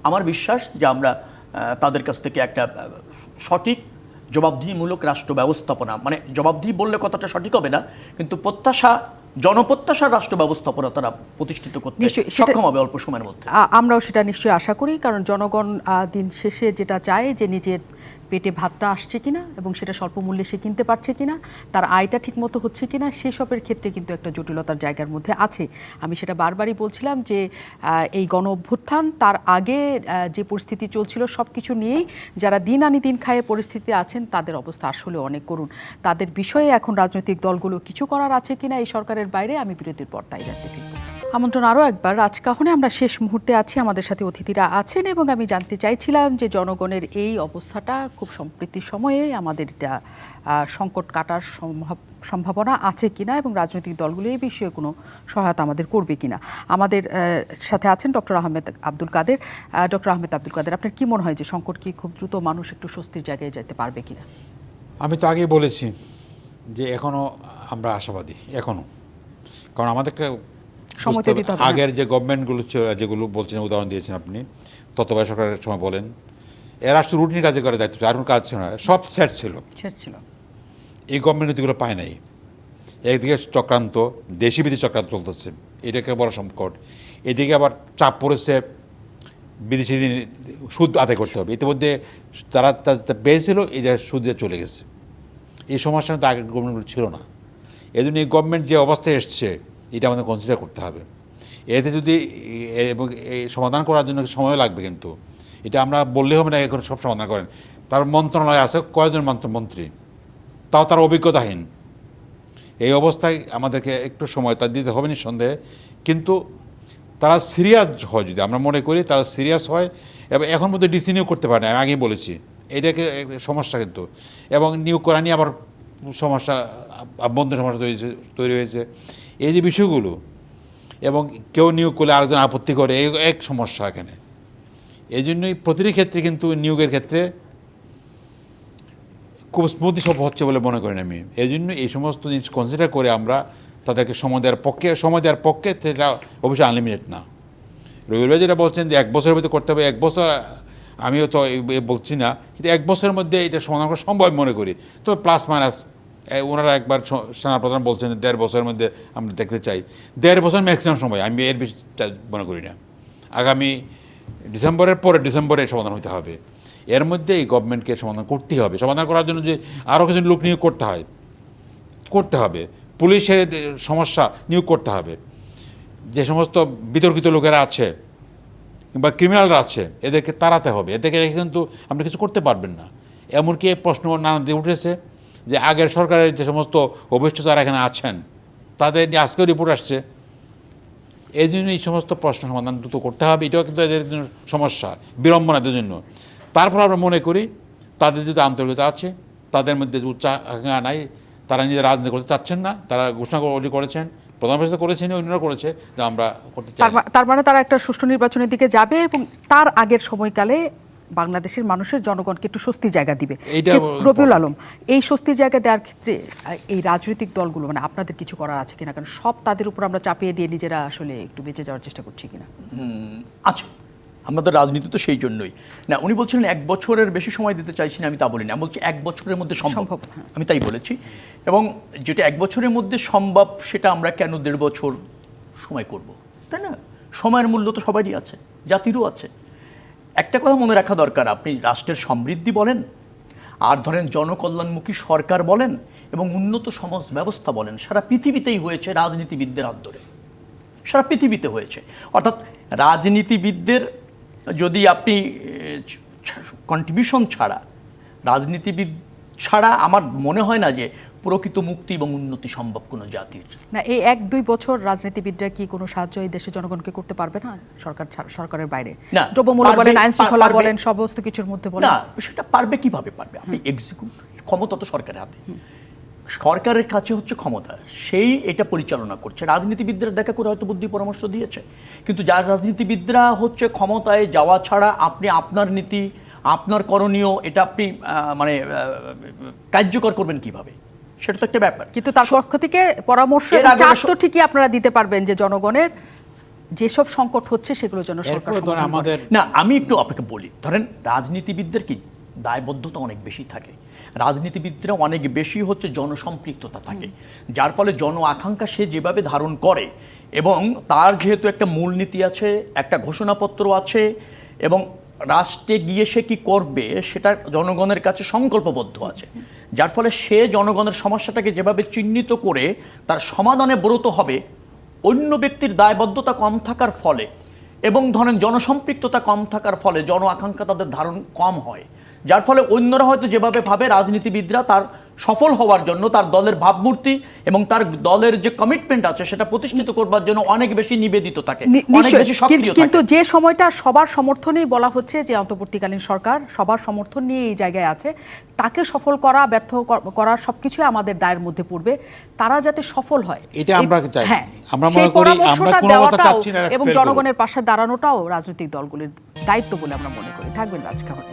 আমার বিশ্বাস যে আমরা তাদের কাছ থেকে একটা সঠিক জবাবদিহিমূলক রাষ্ট্র ব্যবস্থাপনা, মানে জবাবদিহি বললে কথাটা সঠিক হবে না, কিন্তু প্রত্যাশা, জনপ্রত্যাশার রাষ্ট্র ব্যবস্থাপনা তারা প্রতিষ্ঠিত করতে সক্ষম হবে অল্প সময়ের মধ্যে। আমরাও সেটা নিশ্চয়ই আশা করি, কারণ জনগণ দিন শেষে যেটা চায় যে নিজের পেটে ভাতটা আসছে কিনা এবং সেটা স্বল্প মূল্যে সে কিনতে পারছে কিনা, তার আয়টা ঠিকমতো হচ্ছে কিনা, সেসবের ক্ষেত্রে কিন্তু একটা জটিলতার জায়গার মধ্যে আছে। আমি সেটা বারবারই বলছিলাম যে এই গণ অভ্যুত্থান, তার আগে যে পরিস্থিতি চলছিল, সব কিছু নিয়েই যারা দিন আনি দিন খায়ে পরিস্থিতি আছেন, তাদের অবস্থা আসলে অনেক করুণ। তাদের বিষয়ে এখন রাজনৈতিক দলগুলো কিছু করার আছে কিনা এই সরকারের বাইরে, আমি বিরতির পর তাই জানতে ফিরব। আমন্ত্রণ আরও একবার রাজকাহনে, আমরা শেষ মুহূর্তে আছি, আমাদের সাথে অতিথিরা আছেন এবং আমি জানতে চাইছিলাম যে জনগণের এই অবস্থাটা খুব সম্প্রতি সময়ে আমাদের এটা সংকট কাটার সম্ভাবনা আছে কিনা এবং রাজনৈতিক দলগুলো এই বিষয়ে কোনো সহায়তা আমাদের করবে কিনা। আমাদের সাথে আছেন ডক্টর আহমেদ আব্দুল কাদের। ডক্টর আহমেদ আব্দুল কাদের, আপনার কি মনে হয় যে সংকট কি খুব দ্রুত মানুষ একটু স্বস্তির জায়গায় যেতে পারবে কিনা? আমি তো আগেই বলেছি যে এখনও আমরা আশাবাদী, এখনও, কারণ আমাদেরকে আগের যে গভর্নমেন্টগুলো যেগুলো বলছেন, উদাহরণ দিয়েছেন আপনি, তত্ত্বাবধায়ক সরকারের সময় বলেন, এরা শুধু রুটিন কাজে করে দায়িত্ব, আর কোনো কাজ ছিল না, সব সেট ছিল। এই গভর্নমেন্ট নীতিগুলো পায় নাই। একদিকে চক্রান্ত, দেশি বিদেশি চক্রান্ত চলতেছে, এটাকে বড় সংকট। এদিকে আবার চাপ পড়েছে বিদেশি সুদ আদায় করতে হবে। ইতিমধ্যে তারা পেয়েছিল, এটা সুদে চলে গেছে। এই সমস্যা কিন্তু আগের গভর্নমেন্টগুলো ছিল না। এই জন্য এই গভর্নমেন্ট যে অবস্থায় এসছে, এটা আমাদের কনসিডার করতে হবে। এতে যদি এবং এই সমাধান করার জন্য সময় লাগবে, কিন্তু এটা আমরা বললে হবে না এখন সব সমাধান করেন। তার মন্ত্রণালয় আছে কয়েকজন মন্ত্রী, তাও তার অভিজ্ঞতাহীন। এই অবস্থায় আমাদেরকে একটু সময় তার দিতে হবে নিঃসন্দেহে, কিন্তু তারা সিরিয়াস হয়, যদি আমরা মনে করি তারা সিরিয়াস হয় এবং এখন মধ্যে ডিসিনিউ করতে পারে না, আমি আগেই বলেছি এটাকে সমস্যা কিন্তু। এবং নিয়োগ করা নিয়ে আবার সমস্যা, বন্ধ সমস্যা তৈরি হয়েছে। এই যে বিষয়গুলো, এবং কেউ নিয়োগ করলে আরেকজন আপত্তি করে, এই এক সমস্যা এখানে। এই জন্যই প্রতিটি ক্ষেত্রে কিন্তু নিয়োগের ক্ষেত্রে খুব স্মুথলি সব হচ্ছে বলে মনে করেন আমি। এই জন্য এই সমস্ত জিনিস কনসিডার করে আমরা তাদেরকে সময় দেওয়ার পক্ষে সেটা অবশ্যই আনলিমিটেড না। রবিউল ভাই যেটা বলছেন যে 1 বছরের মধ্যে করতে হবে, 1 বছর আমিও তো বলছি না, কিন্তু 1 বছরের মধ্যে এটা সমাধান করা সম্ভব মনে করি। তবে প্লাস মাইনাস ওনারা একবার সেনাপ্রধান বলছেন 1.5 বছরের মধ্যে আমরা দেখতে চাই। 1.5 বছর ম্যাক্সিমাম সময়, আমি এর বেশি মনে করি না। আগামী ডিসেম্বরের পরে ডিসেম্বরে সমাধান হতে হবে। এর মধ্যে এই গভর্নমেন্টকে সমাধান করতেই হবে। সমাধান করার জন্য যে আরও কিছু লোক নিয়োগ করতে হবে, পুলিশের সমস্যা নিয়োগ করতে হবে, যে সমস্ত বিতর্কিত লোকেরা আছে কিংবা ক্রিমিনালরা আছে এদেরকে তাড়াতে হবে। এদেরকে কিন্তু আপনি কিছু করতে পারবেন না। এমনকি প্রশ্ন নানা দিয়ে উঠেছে যে আগের সরকারের যে সমস্ত অভিষ্ট তারা এখানে আছেন, তাদের নিয়ে আজকেও রিপোর্ট আসছে। এই জন্য এই সমস্ত প্রশ্ন সমাধান দ্রুত করতে হবে, এটাও কিন্তু এদের জন্য সমস্যা, বিড়ম্বনাদের জন্য। তারপর আমরা মনে করি তাদের যদি আন্তরিকতা আছে, তাদের মধ্যে উচ্চাকাঙ্ক্ষা নাই, তারা নিজেরা রাজনীতি করতে চাচ্ছেন না, তারা ঘোষণা অলরেডি করেছেন, প্রধানমন্ত্রী করেছেন, অন্যরা করেছে যে আমরা করতে চাই। তার মানে তারা একটা সুষ্ঠু নির্বাচনের দিকে যাবে এবং তার আগের সময়কালে বাংলাদেশের মানুষের জনগণকে একটু স্বস্তির জায়গা দিবে। এইটা রবিউল আলম, এই স্বস্তির জায়গা দেওয়ার ক্ষেত্রে এই রাজনৈতিক দলগুলো মানে আপনাদের কিছু করার আছে কিনা? কারণ সব তাদের উপর আমরা চাপিয়ে দিয়ে নিজেরা আসলে একটু বেঁচে যাওয়ার চেষ্টা করছি কিনা? আচ্ছা, আমাদের রাজনীতি তো সেই জন্যই না। উনি বলছিলেন 1 বছরের বেশি সময় দিতে চাইছি না, আমি তা বলিনি। আমি বলছি 1 বছরের মধ্যে সম্ভব, হ্যাঁ। আমি তাই বলেছি। এবং যেটা 1 বছরের মধ্যে সম্ভব সেটা আমরা কেন 1.5 বছর সময় করব, তাই না? সময়ের মূল্য তো সবারই আছে, জাতিরও আছে। একটা কথা মনে রাখা দরকার, আপনি রাষ্ট্রের সমৃদ্ধি বলেন, আর ধরেন জনকল্যাণমুখী সরকার বলেন, এবং উন্নত সমাজ ব্যবস্থা বলেন, সারা পৃথিবীতেই হয়েছে রাজনীতিবিদদের হাত ধরে, সারা পৃথিবীতে হয়েছে। অর্থাৎ রাজনীতিবিদদের যদি আপনি কন্ট্রিবিউশন ছাড়া, রাজনীতিবিদ ছাড়া আমার মনে হয় না যে প্রকৃত মুক্তি এবং উন্নতি সম্ভব কোনো জাতির। না, এই 1-2 বছর রাজনীতিবিদরা কি কোনো সাহায্য এই দেশের জনগণকে করতে পারবে না? সরকারের বাইরে না, দ্রব্যমূল্য বলেন, আইন শৃঙ্খলা পারবে। বলেন, সমস্ত কিছুর মধ্যে বলেন। না, সেটা পারবে কিভাবে পারবে? আপনি এক্সিকিউট ক্ষমতা তো সরকারের হাতে, সরকারের কাছে হচ্ছে ক্ষমতা, সেই এটা পরিচালনা করছে। রাজনীতিবিদরা দেখা করে হয়তো বুদ্ধি পরামর্শ দিয়েছে, কিন্তু যার রাজনীতিবিদরা হচ্ছে ক্ষমতায় যাওয়া ছাড়া আপনি আপনার নীতি, আপনার করণীয় এটা আপনি কার্যকর করবেন কিভাবে, সেটা তো একটা ব্যাপার। কিন্তু তার পক্ষ থেকে পরামর্শ এর এবং আগে চাপ তো ঠিকই আপনারা দিতে পারবেন যে জনগণের যেসব সংকট হচ্ছে সেগুলো যেন সরকার এরপরে ধরেন সমাধান করে। আমাদের না, আমি একটু আপনাকে বলি, ধরেন রাজনীতিবিদদের কি দায়বদ্ধতা অনেক বেশি থাকে, রাজনীতিবিদরা অনেক বেশি হচ্ছে জনসম্পৃক্ততা থাকে, যার ফলে জন আকাঙ্ক্ষা সে যেভাবে ধারণ করে, এবং তার যেহেতু একটা মূলনীতি আছে, একটা ঘোষণাপত্র আছে, এবং রাষ্ট্রে গিয়ে সে কি করবে সেটা জনগণের কাছে সংকল্পবদ্ধ আছে, যার ফলে সে জনগণের সমস্যাটাকে যেভাবে চিহ্নিত করে তার সমাধানে ব্রত হবে, অন্য ব্যক্তির দায়বদ্ধতা কম থাকার ফলে এবং ধরেন জনসম্পৃক্ততা কম থাকার ফলে জন আকাঙ্ক্ষা তাদের ধারণ কম হয়, যার ফলে অন্যরা হয়তো যেভাবে ভাবে রাজনীতিবিদরা তার সফল হওয়ার জন্য তার দলের ভাবমূর্তি এবং তার দলের যে কমিটমেন্ট আছে সেটা প্রতিষ্ঠিত করবার জন্য অনেক বেশি নিবেদিত থাকে, অনেক বেশি সক্রিয় কিন্তু থাকে। যে সময়টা সবার সমর্থনেই বলা হচ্ছে যে অন্তর্বর্তীকালীন সরকার সবার সমর্থন নিয়ে এই জায়গায় আছে, তাকে সফল করা ব্যর্থ করা সবকিছু আমাদের দায়ের মধ্যে পড়বে, তারা যাতে সফল হয় এটা আমরা চাই। হ্যাঁ, আমরা সেই মনে করি আমরা পরামর্শটা কোনো মতে দেওয়াটাও চাচ্ছি না এবং fail করুক। জনগণের পাশে দাঁড়ানোটাও রাজনৈতিক দলগুলির দায়িত্ব বলে আমরা মনে করি। থাকবেন রাজকাহনে।